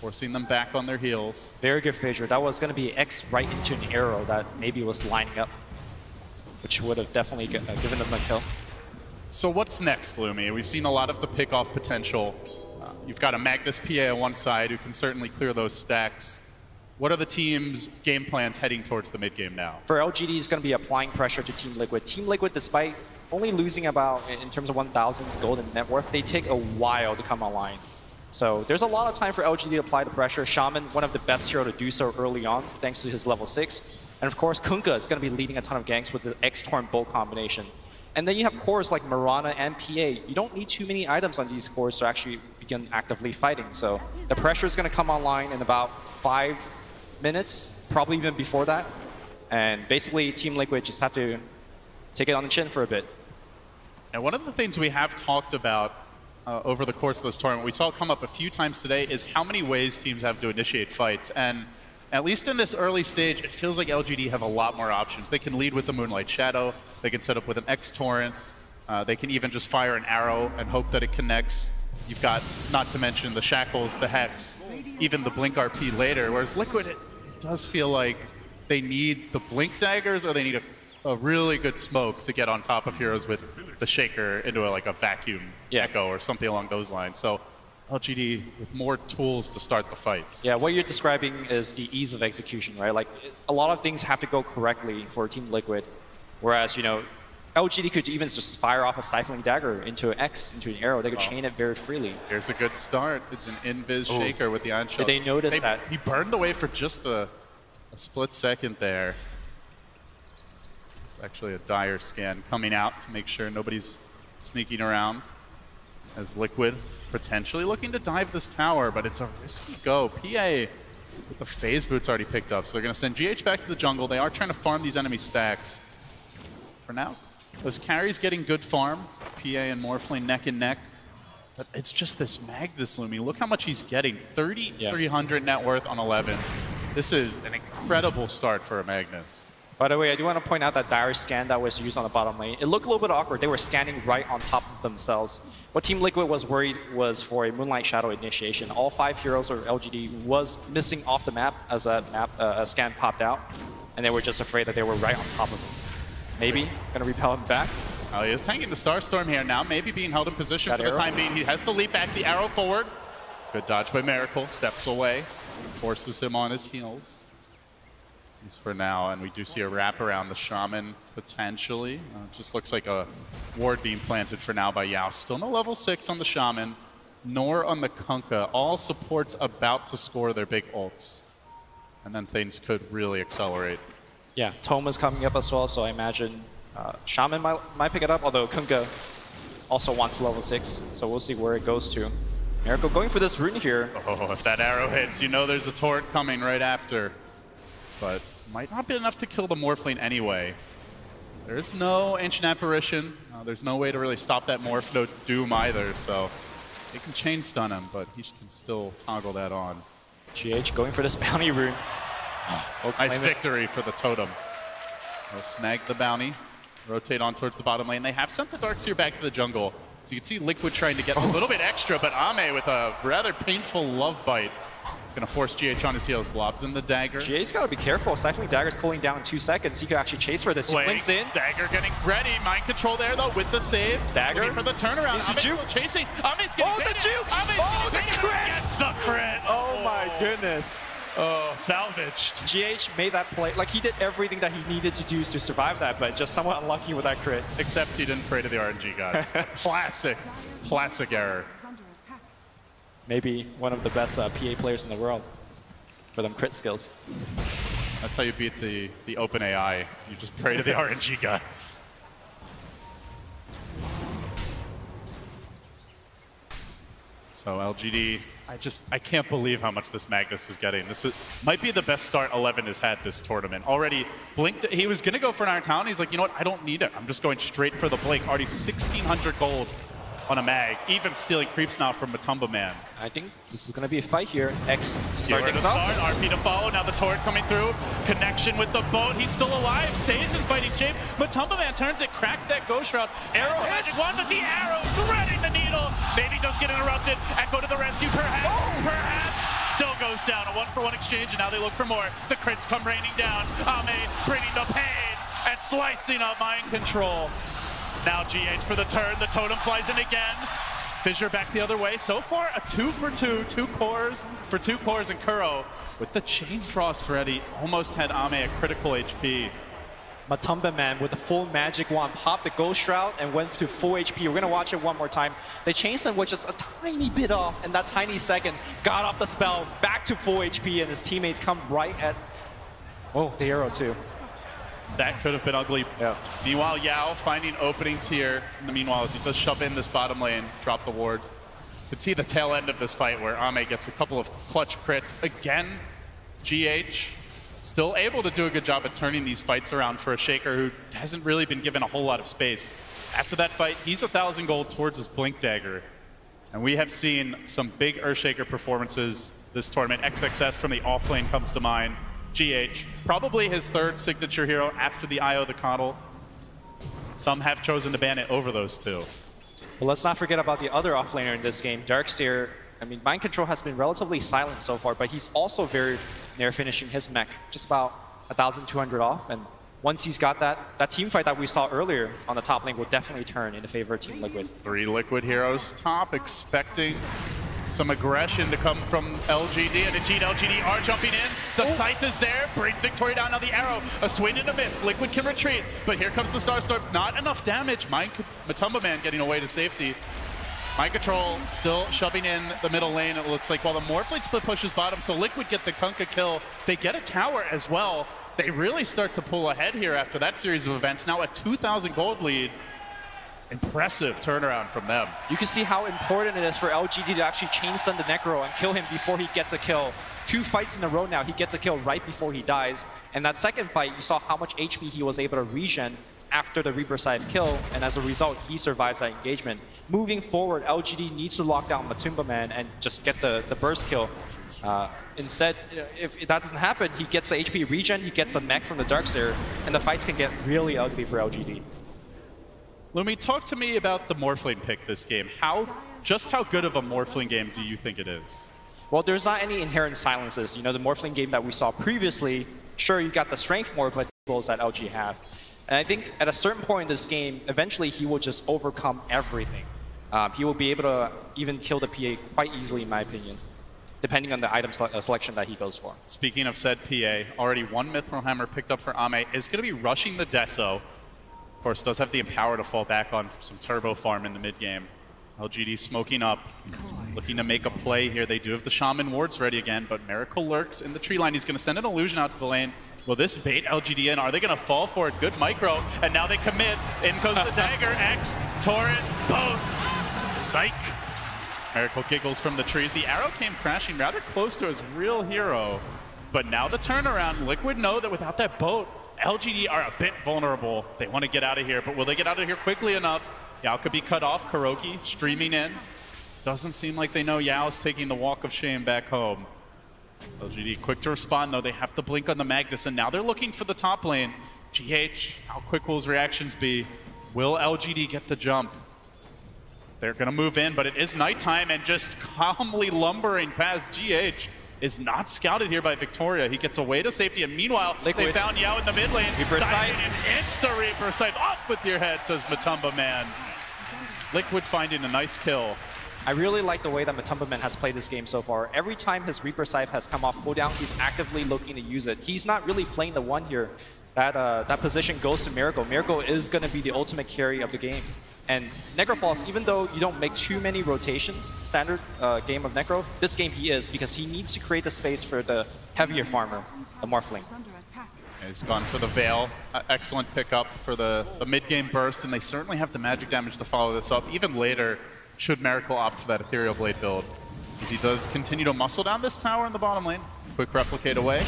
forcing them back on their heels. Very good Fissure. That was going to be X right into an arrow that maybe was lining up, which would have definitely given them a kill. So what's next, Lumi? We've seen a lot of the pick-off potential. You've got a Magnus PA on one side who can certainly clear those stacks. What are the team's game plans heading towards the mid-game now? For LGD, it's going to be applying pressure to Team Liquid. Team Liquid, despite only losing about, in terms of 1,000 gold in net worth, they take a while to come online. So there's a lot of time for LGD to apply the pressure. Shaman, one of the best hero to do so early on, thanks to his level 6. And of course, Kunkka is going to be leading a ton of ganks with the X-Torn Bolt combination. And then you have cores like Mirana and PA. You don't need too many items on these cores to actually begin actively fighting. So the pressure is going to come online in about 5 minutes, probably even before that. And basically, Team Liquid just have to take it on the chin for a bit. And one of the things we have talked about over the course of this tournament, we saw it come up a few times today, is how many ways teams have to initiate fights. And at least in this early stage, it feels like LGD have a lot more options. They can lead with the Moonlight Shadow. They can set up with an X-Torrent. They can even just fire an arrow and hope that it connects. You've got, not to mention, the Shackles, the Hex, even the Blink RP later. Whereas Liquid, it does feel like they need the Blink Daggers or they need a really good smoke to get on top of heroes with the Shaker into like a vacuum echo or something along those lines. So LGD with more tools to start the fights. Yeah, what you're describing is the ease of execution, right? Like, a lot of things have to go correctly for Team Liquid, whereas, you know, LGD could even just fire off a Stifling Dagger into an X, into an arrow. They could chain it very freely. Here's a good start. It's an invis Shaker with the Iron Shell. Did they notice that? He burned away for just a split second there. It's actually a dire scan coming out to make sure nobody's sneaking around. As Liquid potentially looking to dive this tower, but it's a risky go. PA with the phase boots already picked up, so they're going to send GH back to the jungle. They are trying to farm these enemy stacks. For now, those carries getting good farm. PA and Morphling neck and neck. But it's just this Magnus Lumi. Look how much he's getting. 3,300 net worth on 11. This is an incredible start for a Magnus. By the way, I do want to point out that dire scan that was used on the bottom lane. It looked a little bit awkward. They were scanning right on top of themselves. What Team Liquid was worried was for a Moonlight Shadow initiation. All 5 heroes of LGD was missing off the map as a scan popped out, and they were just afraid that they were right on top of him. Maybe gonna repel him back. Oh, he is tanking the Starstorm here now, maybe being held in position for the time being. He has to leap back the arrow forward. Good dodge by Miracle, steps away, forces him on his heels. He's for now, and we do see a wrap around the Shaman potentially. Just looks like a ward being planted for now by Yao. Still no level 6 on the Shaman, nor on the Kunkka. All supports about to score their big ults. And then things could really accelerate. Yeah, Toma's coming up as well, so I imagine Shaman might pick it up, although Kunkka also wants level 6, so we'll see where it goes to. Miracle going for this rune here. Oh, if that arrow hits, you know there's a turret coming right after. But might not be enough to kill the Morphling anyway. There is no Ancient Apparition. There's no way to really stop that Morph, no Doom either, so they can chain stun him, but he can still toggle that on. GH going for this bounty rune. Nice victory for the Totem. They'll snag the bounty, rotate on towards the bottom lane. They have sent the Darkseer back to the jungle. So you can see Liquid trying to get a little bit extra, but Ame with a rather painful love bite. Gonna force GH on his heels, lobs in the dagger. GH's gotta be careful. Siphoning Dagger's cooling down in 2 seconds. He could actually chase for this. He blinks in. Dagger getting ready. Mind control there though with the save. Dagger. Looking for the turnaround. Ame's still chasing. Ame's getting the juke! Oh, the crit! Gets the crit. Oh my goodness. Oh, salvaged. GH made that play. Like, he did everything that he needed to do to survive that, but just somewhat unlucky with that crit. Except he didn't pray to the RNG gods. Classic error. Maybe one of the best PA players in the world for them crit skills. That's how you beat the open AI. You just pray to the RNG gods. So LGD, I can't believe how much this Magnus is getting. This might be the best start 11 has had this tournament. Already blinked, he was gonna go for an Iron Town. He's like, you know what, I don't need it. I'm just going straight for the blink. Already 1,600 gold on a mag. Even stealing creeps now from Matumba Man. I think this is gonna be a fight here. X starting to start, RP to follow. Now the turret coming through. Connection with the boat. He's still alive. Stays in fighting shape. Matumba Man turns it, cracked that ghost route. Arrow magic one, but the arrow threading the needle. Maybe does get interrupted. Echo to the rescue, perhaps. Perhaps. Still goes down. A 1-for-1 exchange, and now they look for more. The crits come raining down. Ame bringing the pain and slicing up mind control. Now GH for the turn. The totem flies in again. Fissure back the other way. So far, a 2-for-2, 2 cores for 2 cores, and Kuro with the Chain Frost ready. Almost had Ame at critical HP. Matumba Man with the full magic wand popped the Ghost Shroud and went to full HP. We're gonna watch it one more time. They changed him with just a tiny bit off, and that tiny second got off the spell, back to full HP, and his teammates come right at, oh, the arrow too. That could have been ugly. Yeah. Meanwhile, Yao finding openings here. In the meanwhile, as he does shove in this bottom lane, drop the wards. You can see the tail end of this fight where Ame gets a couple of clutch crits. Again, GH still able to do a good job at turning these fights around for a Shaker who hasn't really been given a whole lot of space. After that fight, he's 1,000 gold towards his Blink Dagger. And we have seen some big Earthshaker performances this tournament. XXS from the offlane comes to mind. GH, probably his 3rd signature hero after the Io the Coddle. Some have chosen to ban it over those 2. Well, let's not forget about the other offlaner in this game, Darkseer. I mean, mind control has been relatively silent so far, but he's also very near finishing his mech, just about 1,200 off. And once he's got that team fight that we saw earlier on the top lane will definitely turn in the favor of Team Liquid. 3 Liquid heroes top, expecting some aggression to come from LGD, and indeed LGD are jumping in. The Scythe is there, brings Victoria down. Now the arrow, a swing and a miss. Liquid can retreat, but here comes the Starstorm. Not enough damage. Matumba Man getting away to safety. Mind control still shoving in the middle lane, it looks like, while the Morphling split pushes bottom, so Liquid get the Kunkka kill. They get a tower as well. They really start to pull ahead here after that series of events. Now a 2,000 gold lead. Impressive turnaround from them. You can see how important it is for LGD to actually chain stun the Necro and kill him before he gets a kill. 2 fights in a row now, he gets a kill right before he dies. And that second fight, you saw how much HP he was able to regen after the Reaper Scythe kill, and as a result, he survives that engagement. Moving forward, LGD needs to lock down Matumba Man and just get the burst kill. Instead, if that doesn't happen, he gets the HP regen, he gets the mech from the Darkseer, and the fights can get really ugly for LGD. Lumi, talk to me about the Morphling pick this game. Just how good of a Morphling game do you think it is? Well, there's not any inherent silences. You know, the Morphling game that we saw previously, sure, you got the strength more, but the that LG have. And I think at a certain point in this game, eventually he will just overcome everything. He will be able to even kill the PA quite easily, in my opinion, depending on the item selection that he goes for. Speaking of said PA, already one Mithril Hammer picked up for Ame, is going to be rushing the Deso. Of course, does have the Empower to fall back on some turbo farm in the mid game. LGD smoking up, looking to make a play here. They do have the Shaman wards ready again, but Miracle lurks in the tree line. He's going to send an illusion out to the lane. Will this bait LGD in? Are they going to fall for it? Good micro, and now they commit. In goes the dagger, X, Torrent, both. Psych. Miracle giggles from the trees. The arrow came crashing rather close to his real hero, but now the turnaround. Liquid know that without that boat, LGD are a bit vulnerable. They want to get out of here, but will they get out of here quickly enough? Yao could be cut off. Kuroki streaming in. Doesn't seem like they know Yao's taking the walk of shame back home. LGD quick to respond, though. They have to blink on the Magnus, and now they're looking for the top lane. GH, how quick will his reactions be? Will LGD get the jump? They're going to move in, but it is nighttime, and just calmly lumbering past GH is not scouted here by Victoria. He gets away to safety, and meanwhile, Liquid. They found Yao in the mid lane. Reaper Scythe. Insta Reaper Scythe. Off with your head, says Matumba Man. Liquid finding a nice kill. I really like the way that Matumba Man has played this game so far. Every time his Reaper Scythe has come off cooldown, he's actively looking to use it. He's not really playing the one here. That position goes to Miracle. Miracle is going to be the ultimate carry of the game. And Necrofalls, even though you don't make too many rotations, standard game of Necro, this game he is, because he needs to create the space for the heavier farmer, the Morphling. He's gone for the Veil. Excellent pickup for the mid-game burst, and they certainly have the magic damage to follow this up. Even later, should Miracle opt for that Ethereal Blade build, as he does continue to muscle down this tower in the bottom lane. Quick replicate away,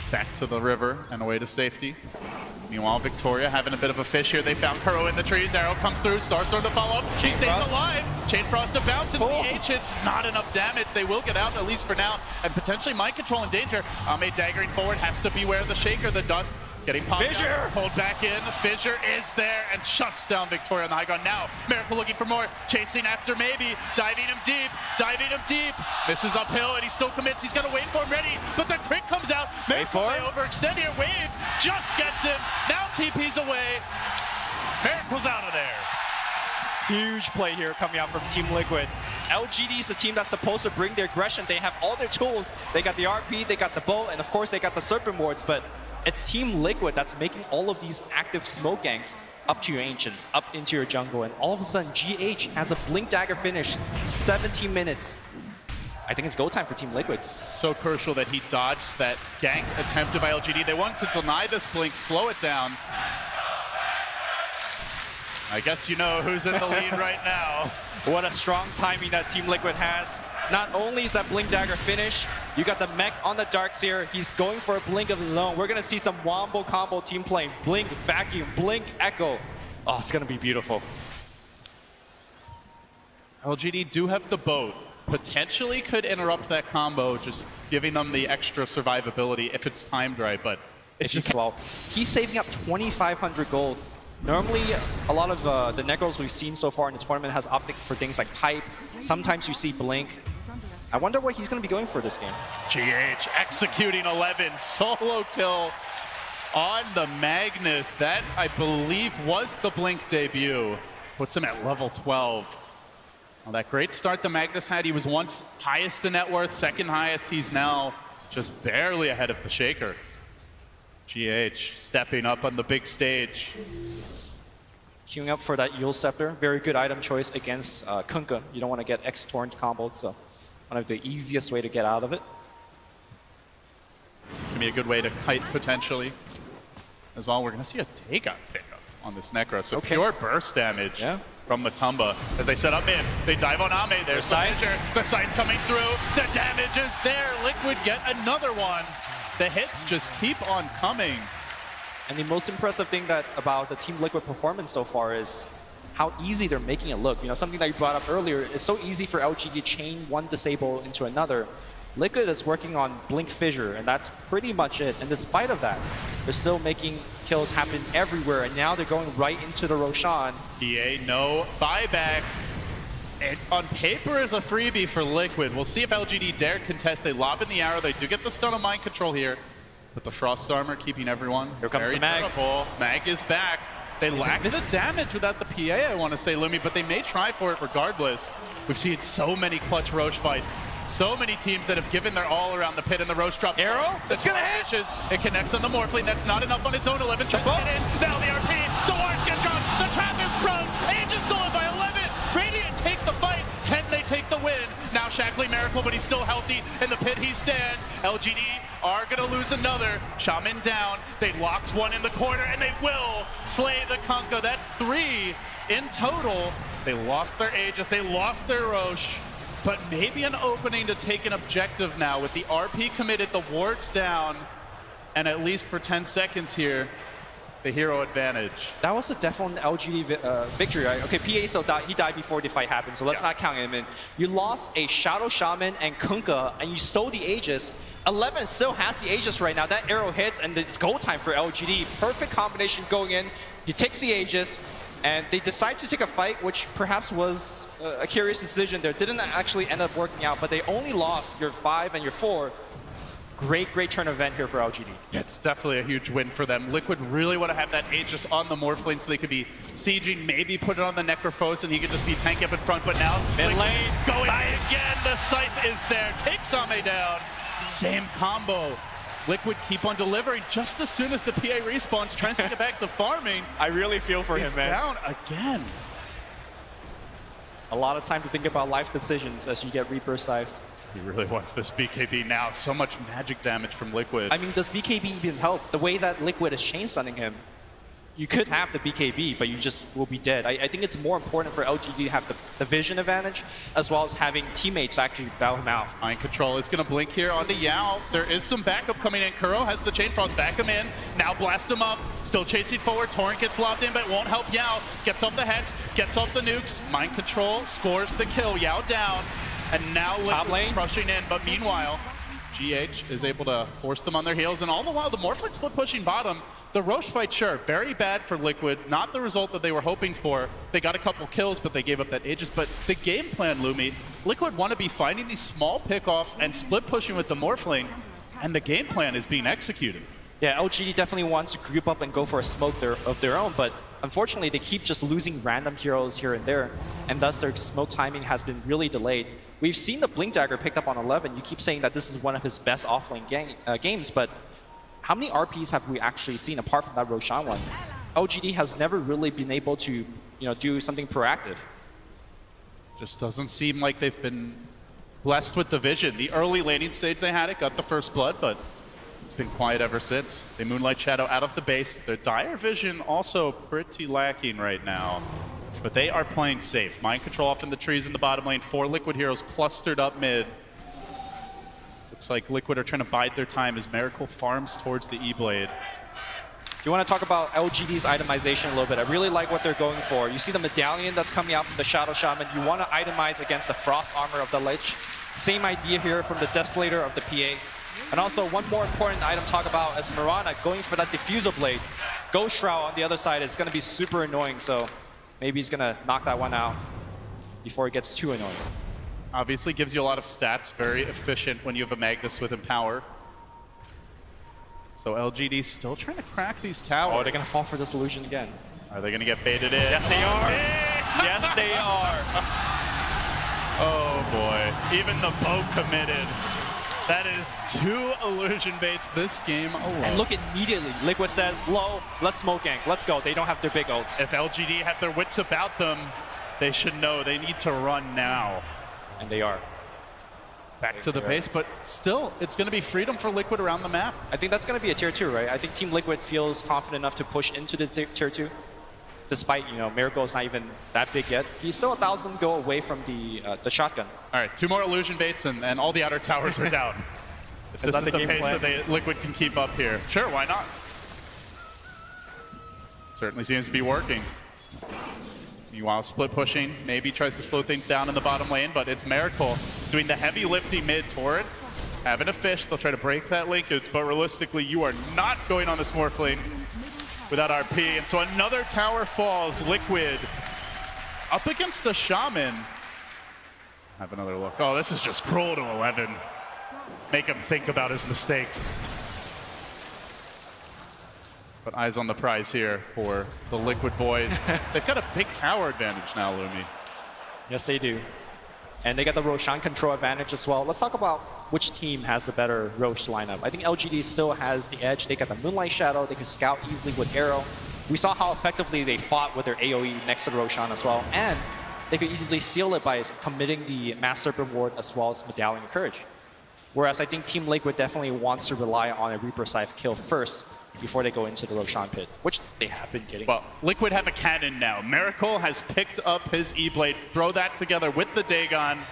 back to the river and away to safety. Meanwhile, Victoria having a bit of a fish here. They found Kuro in the trees. Arrow comes through. Starstorm to follow up. She stays alive. Chain Frost to bounce, and PH hits not enough damage. They will get out, at least for now, and potentially Mind Control in danger. Ame daggering forward, has to beware the Shaker. The dust getting popped out, pulled back in. Fissure is there and shuts down Victoria on the high ground. Now, Miracle looking for more. Chasing after maybe. Diving him deep. Diving him deep. Misses uphill, and he still commits. He's got to wait for him ready, but the crit comes out. Miracle may overextend here. Wave just gets him. Now TP's away. Miracle's out of there. Huge play here coming out from Team Liquid. LGD is the team that's supposed to bring the aggression. They have all their tools. They got the RP, they got the bow, and of course they got the Serpent Wards, but it's Team Liquid that's making all of these active smoke ganks up to your Ancients, up into your jungle, and all of a sudden GH has a Blink Dagger finish, 17 minutes. I think it's go time for Team Liquid. So crucial that he dodged that gank attempted by LGD. They wanted to deny this blink, slow it down. I guess you know who's in the lead right now. What a strong timing that Team Liquid has. Not only is that Blink Dagger finish, you got the mech on the Darkseer. He's going for a blink of his own. We're going to see some wombo combo team playing. Blink, Vacuum, Blink, Echo. Oh, it's going to be beautiful. LGD do have the boat. Potentially could interrupt that combo, just giving them the extra survivability if it's timed right, but it's just... Well, he's saving up 2,500 gold. Normally, a lot of the Necros we've seen so far in the tournament has opted for things like Pipe. Sometimes you see Blink. I wonder what he's going to be going for this game. GH executing 11, solo kill on the Magnus. That, I believe, was the Blink debut. Puts him at level 12. Well, that great start the Magnus had. He was once highest in net worth, second highest. He's now just barely ahead of the Shaker. GH stepping up on the big stage. Queuing up for that Yule Scepter. Very good item choice against Kunkka. You don't want to get X-Torrent comboed, so one of the easiest way to get out of it. Can be a good way to kite potentially. As well, we're going to see a Dagon pickup on this Necro. So pure burst damage from Matumba. As they set up in, they dive on Ame. There's the Fissure. The side coming through. The damage is there. Liquid get another one. The hits just keep on coming. And the most impressive thing about the Team Liquid performance so far is how easy they're making it look. You know, something that you brought up earlier, it's so easy for LG to chain one disable into another. Liquid is working on Blink Fissure, and that's pretty much it. And despite of that, they're still making kills happen everywhere, and now they're going right into the Roshan. PA, no buyback. It, on paper, is a freebie for Liquid. We'll see if LGD dare contest. They lob in the arrow. They do get the stun of Mind Control here. But the Frost Armor keeping everyone Here comes very the Mag. durable. Mag is back. They lack the damage without the PA, I want to say, Lumi, but they may try for it regardless. We've seen so many clutch Roche fights. So many teams that have given their all around the pit, and the Roche drop. Arrow? It's gonna hit! It connects on the Morphling. That's not enough on its own. 11 tries to get in. Now the RP. The ward's get dropped. The trap is sprung. Age is stolen by 11. Radiant take the fight. Can they take the win? Now Shackley Miracle, but he's still healthy. In the pit he stands. LGD are going to lose another. Shaman down. They locked one in the corner, and they will slay the Kunkka. That's 3 in total. They lost their Aegis. They lost their Roche. But maybe an opening to take an objective now with the RP committed, the ward's down, and at least for 10 seconds here, the hero advantage. That was a definite LGD victory, right? Okay, PA still died. He died before the fight happened, so let's not count him in. You lost a Shadow Shaman and Kunkka, and you stole the Aegis. 11 still has the Aegis right now. That arrow hits, and it's go time for LGD. Perfect combination going in. He takes the Aegis, and they decide to take a fight, which perhaps was a curious decision there. Didn't actually end up working out, but they only lost your 5 and your 4. Great turn event here for LGD. Yeah, it's definitely a huge win for them. Liquid really want to have that Aegis on the Morphling so they could be sieging, maybe put it on the Necrophos, and he could just be tanking up in front. But now, mid lane, going again, the Scythe is there. Takes Same down. Same combo. Liquid keep on delivering just as soon as the PA respawns, trying to get back to farming. I really feel for him, man. He's down again. A lot of time to think about life decisions as you get Reaper Scythe. He really wants this BKB now. So much magic damage from Liquid. I mean, does BKB even help? The way that Liquid is chain stunning him, you could have the BKB, but you just will be dead. I think it's more important for LGD to have the vision advantage, as well as having teammates to actually bail him out. Mind Control is going to blink here onto Yao. There is some backup coming in. Kuro has the Chain Frost, back him in. Now blast him up. Still chasing forward. Torrent gets lobbed in, but it won't help Yao. Gets off the Hex, gets off the nukes. Mind Control scores the kill. Yao down. And now Liquid crushing in, but meanwhile, GH is able to force them on their heels, and all the while the Morphling split pushing bottom. The Roche fight, sure, very bad for Liquid, not the result that they were hoping for. They got a couple kills, but they gave up that Aegis. But the game plan, Lumi, Liquid want to be finding these small pickoffs and split pushing with the Morphling, and the game plan is being executed. Yeah, LGD definitely wants to group up and go for a smoke of their own, but unfortunately they keep just losing random heroes here and there, and thus their smoke timing has been really delayed. We've seen the Blink Dagger picked up on 11. You keep saying that this is one of his best offlane games, but how many RPs have we actually seen apart from that Roshan one? LGD has never really been able to, do something proactive. Just doesn't seem like they've been blessed with the vision. The early laning stage they had it, got the first blood, but it's been quiet ever since. They Moonlight Shadow out of the base. Their dire vision also pretty lacking right now. But they are playing safe. Mind Control off in the trees in the bottom lane. 4 Liquid heroes clustered up mid. Looks like Liquid are trying to bide their time as Miracle farms towards the E-Blade. You want to talk about LGD's itemization a little bit. I really like what they're going for. You see the medallion that's coming out from the Shadow Shaman. You want to itemize against the Frost Armor of the Lich. Same idea here from the Desolator of the PA. And also one more important item to talk about is Mirana going for that Diffusal Blade. Ghost Shroud on the other side is going to be super annoying, so maybe he's going to knock that one out before it gets too annoying. Obviously gives you a lot of stats, very efficient when you have a Magnus with Empower. So LGD still trying to crack these towers. Oh, they're going to fall for this illusion again. Are they going to get baited in? Yes, they are. Yes, they are. Oh, boy. Even the bow committed. That is 2 illusion baits this game alone. And look, immediately, Liquid says, low, let's smoke gank, let's go. They don't have their big ults. If LGD have their wits about them, they should know they need to run now. And they are. Back to the base, but still, it's going to be freedom for Liquid around the map. I think that's going to be a tier 2, right? I think Team Liquid feels confident enough to push into the tier 2. Despite, Miracle is not even that big yet. He's still 1,000 go away from the shotgun. All right, 2 more illusion baits and all the outer towers are down. If this is the pace that Liquid can keep up here. Sure, why not? Certainly seems to be working. Meanwhile, split pushing, maybe tries to slow things down in the bottom lane, but it's Miracle doing the heavy lifting mid turret. having a fish. They'll try to break that linkage, but realistically, you are not going on this Morphling without RP. And so another tower falls. Liquid up against the Shaman. Have another look. Oh, this is just cruel to 11. Make him think about his mistakes. But eyes on the prize here for the Liquid boys. They've got a big tower advantage now, Lumi. Yes, they do. And they got the Roshan control advantage as well. Let's talk about which team has the better Rosh lineup. I think LGD still has the edge. They got the Moonlight Shadow. They can scout easily with Arrow. We saw how effectively they fought with their AoE next to Roshan as well. And they could easily steal it by committing the Master Reward as well as Medallion of Courage. Whereas I think Team Liquid definitely wants to rely on a Reaper Scythe kill first before they go into the Roshan pit, which they have been getting. Well, Liquid have a cannon now. Miracle has picked up his E-Blade. Throw that together with the Dagon.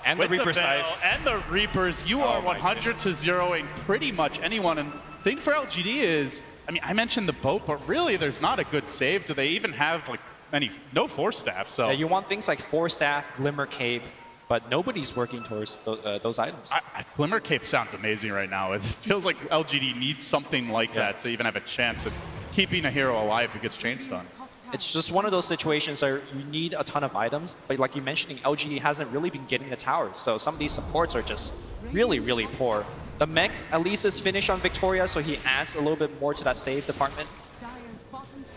And the Reaper Scythe. And the Reapers. You are 100 to 0ing pretty much anyone. And the thing for LGD is, I mean, I mentioned the boat, but really there's not a good save. Do they even have like no Force Staff? So yeah, you want things like Force Staff, Glimmer Cape, but nobody's working towards those items. Glimmer Cape sounds amazing right now. It feels like LGD needs something like that to even have a chance of keeping a hero alive who gets chain stun. It's just one of those situations where you need a ton of items, but like you're mentioning, LGD hasn't really been getting the towers, so some of these supports are just really, really poor. The mech at least is finished on Victoria, so he adds a little bit more to that save department.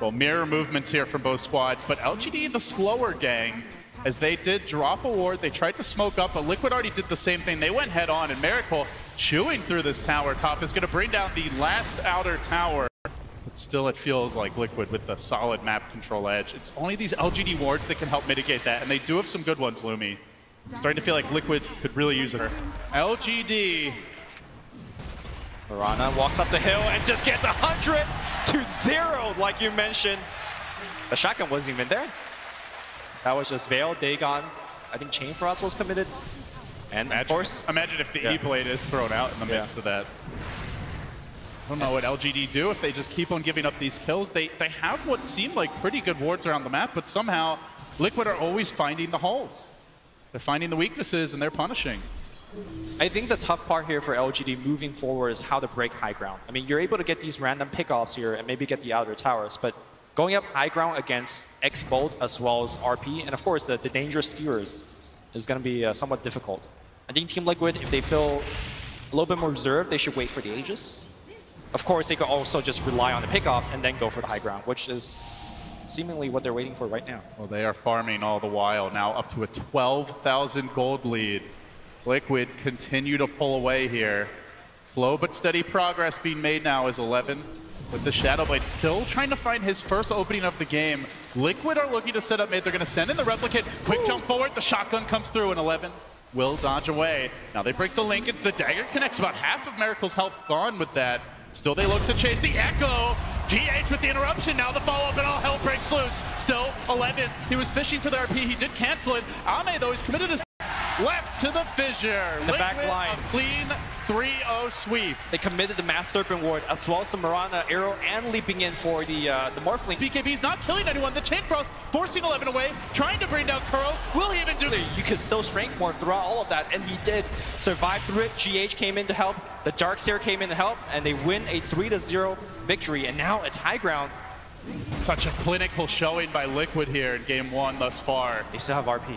Well, mirror movements here from both squads, but LGD, the slower gang, as they did drop a ward, they tried to smoke up, but Liquid already did the same thing. They went head on, and Miracle chewing through this tower top is going to bring down the last outer tower. But still, it feels like Liquid with the solid map control edge. It's only these LGD wards that can help mitigate that, and they do have some good ones, Lumi. It's starting to feel like Liquid could really use it. LGD. Warrunner walks up the hill and just gets 100 to 0, like you mentioned. The shotgun wasn't even there. That was just Veil, Dagon. I think Chain for us was committed. And of course, imagine if the E-Blade is thrown out in the midst of that. I don't know what LGD do if they just keep on giving up these kills. They have what seem like pretty good wards around the map, but somehow Liquid are always finding the holes. They're finding the weaknesses and they're punishing. I think the tough part here for LGD moving forward is how to break high ground. I mean, you're able to get these random pickoffs here and maybe get the outer towers, but going up high ground against X-Bolt as well as RP, and of course the dangerous skewers is going to be somewhat difficult. I think Team Liquid, if they feel a little bit more reserved, they should wait for the Aegis. Of course, they could also just rely on the pickoff and then go for the high ground, which is seemingly what they're waiting for right now. Well, they are farming all the while, now up to a 12,000 gold lead. Liquid continue to pull away here. Slow but steady progress being made now as 11. With the Shadowblade still trying to find his first opening of the game. Liquid are looking to set up mid. They're going to send in the Replicate. Quick jump forward. The shotgun comes through, and 11 will dodge away. Now they break the linkage. The dagger connects. About half of Miracle's health gone with that. Still they look to chase the Echo. GH with the interruption. Now the follow-up, and all hell breaks loose. Still 11. He was fishing for the RP. He did cancel it. Ame, though, he's committed his left to the fissure. The back line. A clean 3-0 sweep. They committed the Mass Serpent Ward as well as the Marana Arrow and leaping in for the Morphling. BKB's not killing anyone. The Chain Frost forcing 11 away, trying to bring down Kuro. Will he even do it? You could still strength more throughout all of that, and he did survive through it. GH came in to help. The Darkseer came in to help, and they win a 3-0 victory. And now it's high ground. Such a clinical showing by Liquid here in game one thus far. They still have RP.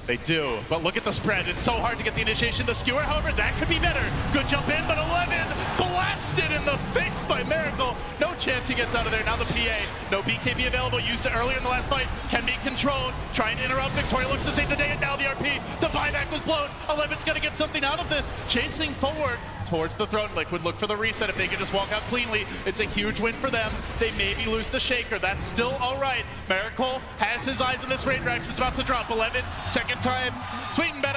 They do, but look at the spread. It's so hard to get the initiation. The skewer, however, that could be better. Good jump in, but 11 blasted in the face by Miracle. No chance he gets out of there. Now the PA, no BKB available. Used it earlier in the last fight. Can be controlled. Trying to interrupt. Victoria looks to save the day, and now the RP. The buyback was blown. 11's going to get something out of this. Chasing forward towards the throne. Liquid look for the reset. If they can just walk out cleanly, it's a huge win for them. They maybe lose the Shaker. That's still all right. Miracle has his eyes on this raid. Rex is about to drop 11. Second time. Sweet and bada,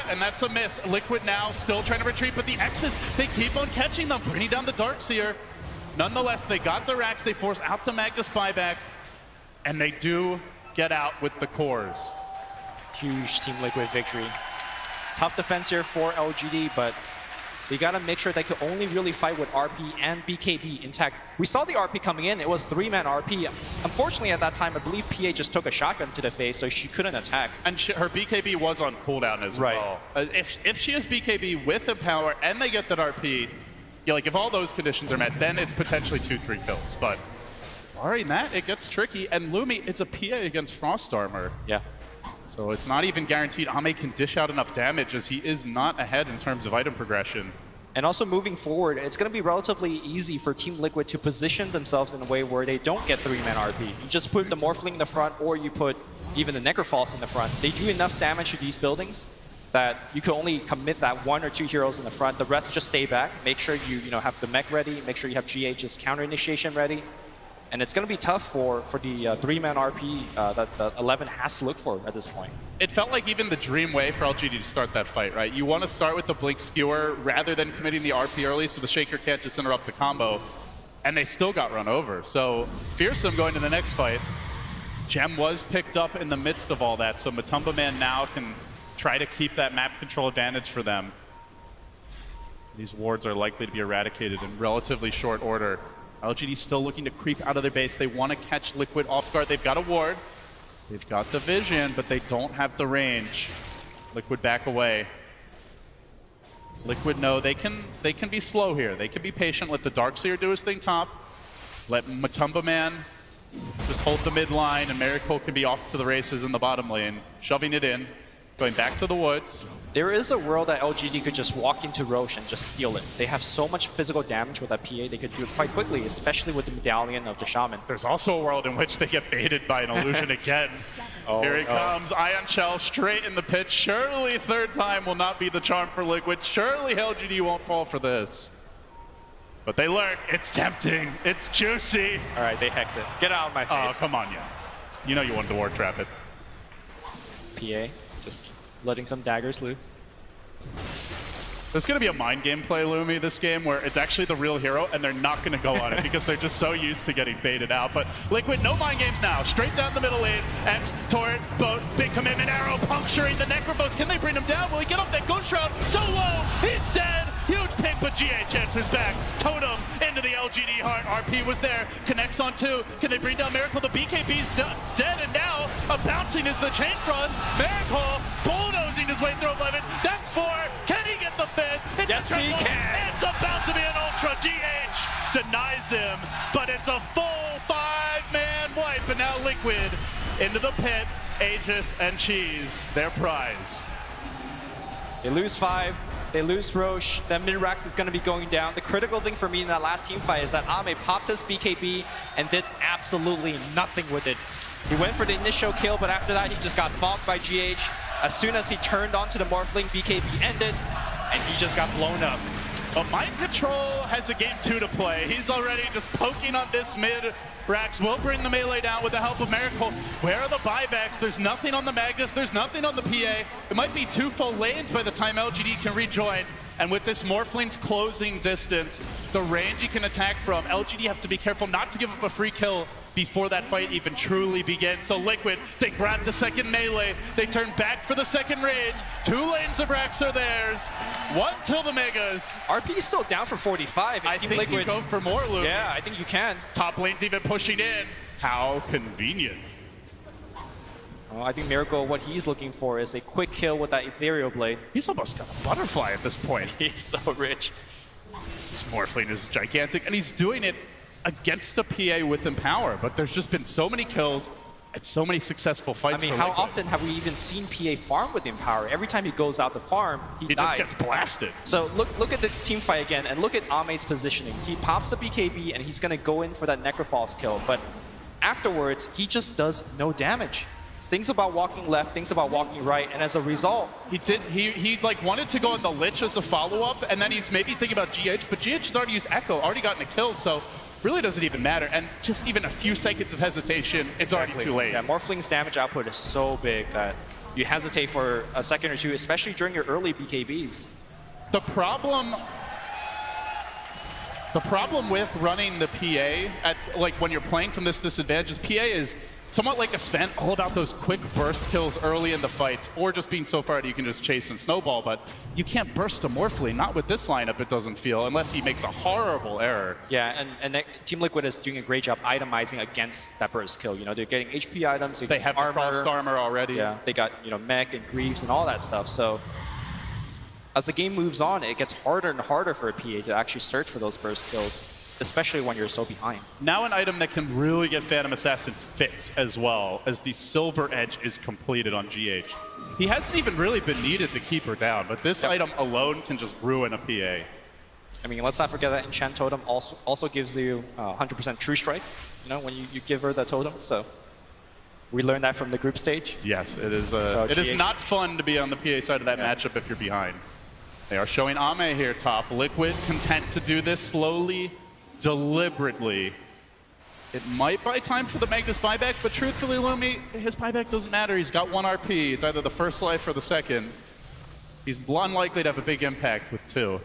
and that's a miss. Liquid now still trying to retreat, but the X's, they keep on catching them, bringing down the Darkseer. Nonetheless, they got the racks. They force out the Magnus buyback, and they do get out with the cores. Huge Team Liquid victory. Tough defense here for LGD, but They got to make sure they can only really fight with RP and BKB intact. We saw the RP coming in. It was 3-man RP. Unfortunately, at that time, I believe PA just took a shotgun to the face, so she couldn't attack. And her BKB was on cooldown as well. If she has BKB with Empower and they get that RP, yeah, like if all those conditions are met, then it's potentially 2-3 kills. But barring that, it gets tricky. And Lumi, it's a PA against Frost Armor. Yeah. So it's not even guaranteed Ame can dish out enough damage, as he is not ahead in terms of item progression. And also moving forward, it's going to be relatively easy for Team Liquid to position themselves in a way where they don't get 3-man RP. You just put the Morphling in the front, or you put even the Necrophos in the front. They do enough damage to these buildings that you can only commit that 1 or 2 heroes in the front. The rest just stay back. Make sure you have the mech ready. Make sure you have GH's counter initiation ready. And it's going to be tough for the 3-man RP that 11 has to look for at this point. It felt like even the dream way for LGD to start that fight, right? You want to start with the Blink Skewer rather than committing the RP early so the Shaker can't just interrupt the combo. And they still got run over. So Fearsome going to the next fight. Gem was picked up in the midst of all that, so Matumba Man now can try to keep that map control advantage for them. These wards are likely to be eradicated in relatively short order. LGD still looking to creep out of their base. They want to catch Liquid off guard. They've got a ward. They've got the vision, but they don't have the range. Liquid back away. Liquid know they can be slow here. They can be patient. Let the Darkseer do his thing top. Let Matumba Man just hold the mid line, and Miracle can be off to the races in the bottom lane, shoving it in, going back to the woods. There is a world that LGD could just walk into Roche and just steal it. They have so much physical damage with that PA, they could do it quite quickly, especially with the Medallion of the Shaman. There's also a world in which they get baited by an illusion again. Here he comes, Ion Shell straight in the pit. Surely third time will not be the charm for Liquid. Surely LGD won't fall for this. But they learn, it's tempting, it's juicy. All right, they hex it. Get out of my face. Oh, come on, yeah. You know you wanted to ward trap it. PA, just letting some daggers loose. There's going to be a mind game play, Lumi, this game, where it's actually the real hero, and they're not going to go on it because they're just so used to getting baited out. But Liquid, no mind games now. Straight down the middle lane. X, Torrent, Boat, big commitment, arrow, puncturing the Necrophos. Can they bring him down? Will he get off that Ghost Shroud? So low, he's dead. Huge pick, but GH answers back. Totem into the LGD heart. RP was there. Connects on 2. Can they bring down Miracle? The BKB's dead, and now a bouncing is the Chain Frost. Miracle bulldozing his way through 11. That's 4. Can he get the 5th? It's yes, a he can. It's about to be an Ultra. GH denies him, but it's a full 5-man wipe. And now Liquid into the pit. Aegis and Cheese, their prize. They lose 5. They lose Roche. Then Minrax is going to be going down. The critical thing for me in that last team fight is that Ame popped his BKB and did absolutely nothing with it. He went for the initial kill, but after that, he just got bonked by GH. As soon as he turned onto the Morphling, BKB ended, and he just got blown up. But Mind Control has a game 2 to play. He's already just poking on this mid. Rax will bring the melee down with the help of Miracle. Where are the buybacks? There's nothing on the Magnus. There's nothing on the PA. It might be 2 full lanes by the time LGD can rejoin. And with this Morphling's closing distance, the range you can attack from, LGD have to be careful not to give up a free kill before that fight even truly begins. So Liquid, they grab the second melee. They turn back for the second range. 2 lanes of Rax are theirs. 1 till the Megas. RP is still down for 45. I think Liquid, you go for more, Luke. Yeah, I think you can. Top lane's even pushing in. How convenient. Well, I think Miracle, what he's looking for is a quick kill with that Ethereal Blade. He's almost got a butterfly at this point. He's so rich. This Morphling is gigantic, and he's doing it against a PA with Empower, but there's just been so many kills and so many successful fights. I mean, how often have we even seen PA farm with Empower? Every time he goes out to farm, he dies. Just gets blasted. So look at this team fight again, and look at Ame's positioning. He pops the BKB, and he's going to go in for that Necrophos kill, but afterwards, he just does no damage. Thinks about walking left, thinks about walking right, and as a result, he like wanted to go on the Lich as a follow-up, and then he's maybe thinking about GH, but GH has already used Echo, already gotten a kill, so really doesn't even matter. And just even a few seconds of hesitation, it's already too late. Yeah, Morphling's damage output is so big that you hesitate for a second or two, especially during your early BKBs. The problem with running the PA at like when you're playing from this disadvantage is PA is somewhat like a Sven, all about those quick burst kills early in the fights, or just being so far that you can just chase and snowball, but you can't burst a Morphling, not with this lineup it doesn't feel, unless he makes a horrible error. Yeah, and Team Liquid is doing a great job itemizing against that burst kill. You know, they're getting HP items, they have the crossed armor already. Yeah, they got, you know, mech and greaves and all that stuff, so as the game moves on, it gets harder and harder for a PA to actually search for those burst kills, especially when you're so behind. Now an item that can really get Phantom Assassin fits as well, as the Silver Edge is completed on GH. He hasn't even really been needed to keep her down, but this item alone can just ruin a PA. I mean, let's not forget that Enchant Totem also gives you 100% True Strike, you know, when you give her the totem, so we learned that from the group stage. Yes, it is, it is not fun to be on the PA side of that matchup if you're behind. They are showing Ame here top. Liquid content to do this slowly, deliberately. It might buy time for the Magnus buyback, but truthfully, Lumi, his buyback doesn't matter. He's got 1 RP. It's either the first life or the second. He's unlikely to have a big impact with 2.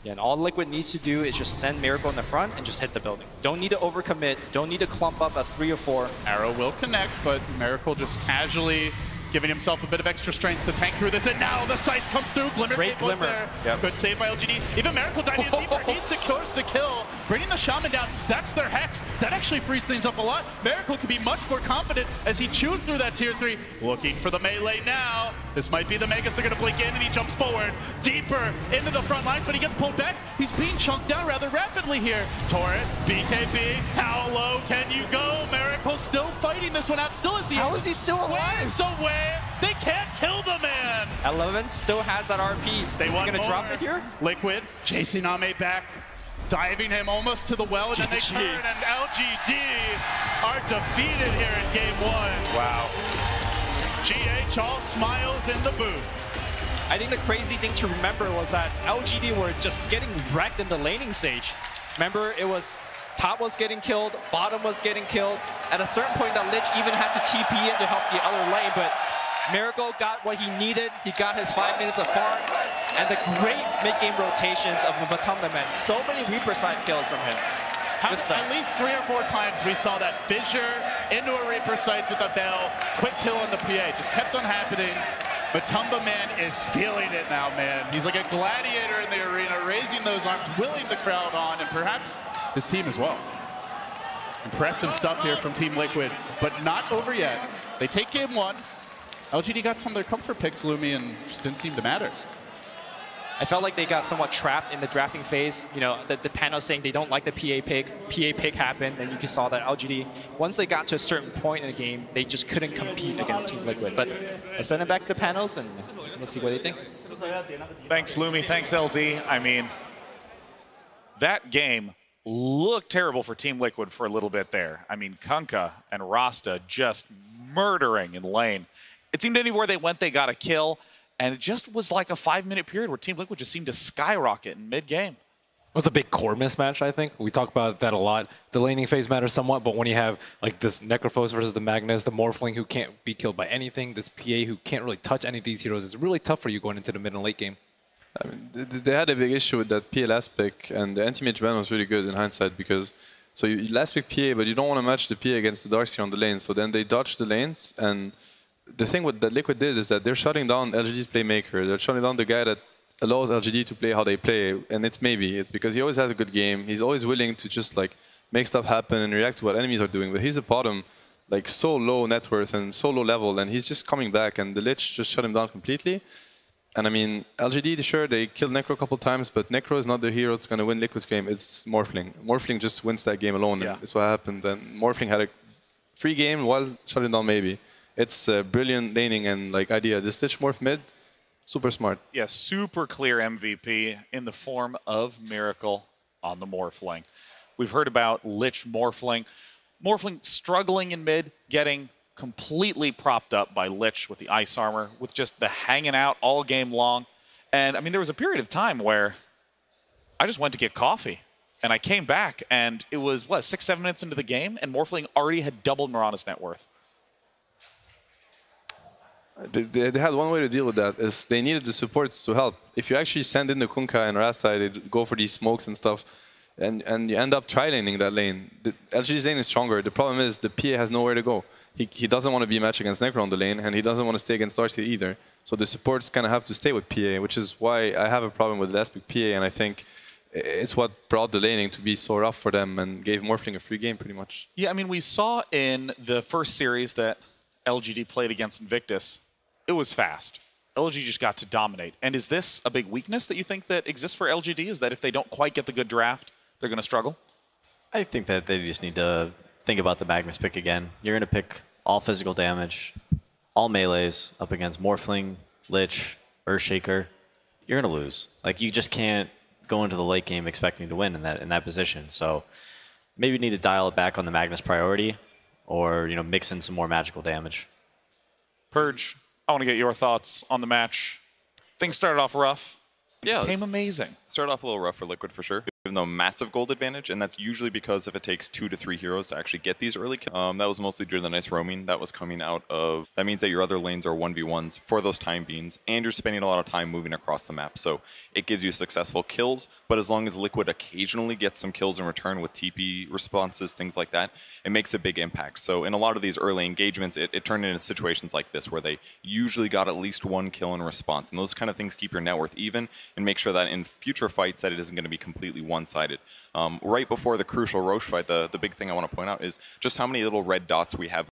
Yeah, and all Liquid needs to do is just send Miracle in the front and just hit the building. Don't need to overcommit. Don't need to clump up as 3 or 4. Arrow will connect, but Miracle just casually giving himself a bit of extra strength to tank through this, and now the sight comes through. Glimmer was there. Yep. Good save by LGD. Even Miracle diving in deeper. He secures the kill, bringing the Shaman down. That's their Hex. That actually frees things up a lot. Miracle can be much more confident as he chews through that tier 3. Looking for the melee now. This might be the Magus. They're going to blink in, and he jumps forward deeper into the front lines, but he gets pulled back. He's being chunked down rather rapidly here. Torrent, BKB, how low can you go? Miracle still fighting this one out. Still has the... How is he still alive? So way. They can't kill the man. Eleven still has that RP. They want going to drop it here? Liquid chasing Ame back, diving him almost to the well, and then they turn, and LGD are defeated here in game 1. Wow. GH all smiles in the booth. I think the crazy thing to remember was that LGD were just getting wrecked in the laning stage. Remember, it was top was getting killed, bottom was getting killed. At a certain point, that Lich even had to TP in to help the other lane, but Miracle got what he needed. He got his 5 minutes of farm, and the great mid-game rotations of the Matumba men. So many Reaper side kills from him. At least 3 or 4 times we saw that fissure into a Reaper site with a Veil, quick kill on the PA. Just kept on happening. Matumba man is feeling it now, man. He's like a gladiator in the arena, raising those arms, willing the crowd on, and perhaps his team as well. Impressive stuff here from Team Liquid, but not over yet. They take game 1. LGD got some of their comfort picks, Lumi, and just didn't seem to matter. I felt like they got somewhat trapped in the drafting phase. You know, the panel saying they don't like the PA pick happened, and you saw that LGD, once they got to a certain point in the game, they just couldn't compete against Team Liquid. But let's send it back to the panels, and let's see what they think. Thanks, Lumi. Thanks, LD. I mean, that game looked terrible for Team Liquid for a little bit there. I mean, Kunkka and Rasta just murdering in lane. It seemed anywhere they went, they got a kill. And it just was like a 5-minute period where Team Liquid just seemed to skyrocket in mid-game. It was a big core mismatch, I think. We talk about that a lot. The laning phase matters somewhat, but when you have like this Necrophos versus the Magnus, the Morphling who can't be killed by anything, this PA who can't really touch any of these heroes, it's really tough for you going into the mid and late game. I mean, they had a big issue with that PA last pick, and the Anti-Mage ban was really good in hindsight because so you last pick PA, but you don't want to match the PA against the Darkseer on the lane, so then they dodge the lanes, and the thing what that Liquid did is that they're shutting down LGD's playmaker. They're shutting down the guy that allows LGD to play how they play, and it's maybe. It's because he always has a good game. He's always willing to just like make stuff happen and react to what enemies are doing. But he's a bottom, like so low net worth and so low level, and he's just coming back, and the Lich just shut him down completely. And I mean, LGD, sure, they killed Necro a couple times, but Necro is not the hero that's going to win Liquid's game. It's Morphling. Morphling just wins that game alone, and that's what happened. And Morphling had a free game while shutting down maybe. It's brilliant laning and like idea. This Lich morph mid, super smart. Yeah, super clear MVP in the form of Miracle on the Morphling. We've heard about Lich Morphling. Morphling struggling in mid, getting completely propped up by Lich with the ice armor, with just the hanging out all game long. And I mean, there was a period of time where I just went to get coffee. And I came back, and it was, what, 6-7 minutes into the game, and Morphling already had doubled Mirana's net worth. They had one way to deal with that, is they needed the supports to help. If you actually send in the Kunkka and Rasta, they go for these smokes and stuff, and you end up tri-laning that lane. The LGD's lane is stronger. The problem is the PA has nowhere to go. He doesn't want to be matched against Necro on the lane, and he doesn't want to stay against Darcy either. So the supports kind of have to stay with PA, which is why I have a problem with last pick PA, and I think it's what brought the laning to be so rough for them and gave Morphling a free game pretty much. Yeah, I mean, we saw in the first series that LGD played against Invictus, it was fast. LGD just got to dominate. And is this a big weakness that you think that exists for LGD? Is that if they don't quite get the good draft, they're going to struggle? I think that they just need to think about the Magnus pick again. You're going to pick all physical damage, all melees up against Morphling, Lich, Earthshaker. You're going to lose. Like, you just can't go into the late game expecting to win in that position. So maybe you need to dial it back on the Magnus priority, or mix in some more magical damage. Purge, I want to get your thoughts on the match. Things started off rough. Yeah, became amazing. Started off a little rough for Liquid for sure. Even though massive gold advantage, and that's usually because if it takes 2 to 3 heroes to actually get these early kills. That was mostly due to the nice roaming that was coming out of. That means that your other lanes are 1v1s for those time beings, and you're spending a lot of time moving across the map. So it gives you successful kills, but as long as Liquid occasionally gets some kills in return with TP responses, things like that, it makes a big impact. So in a lot of these early engagements, it turned into situations like this where they usually got at least 1 kill in response, and those kind of things keep your net worth even and make sure that in future fights that it isn't going to be completely one-sided. Right before the crucial Roche fight, the big thing I want to point out is just how many little red dots we have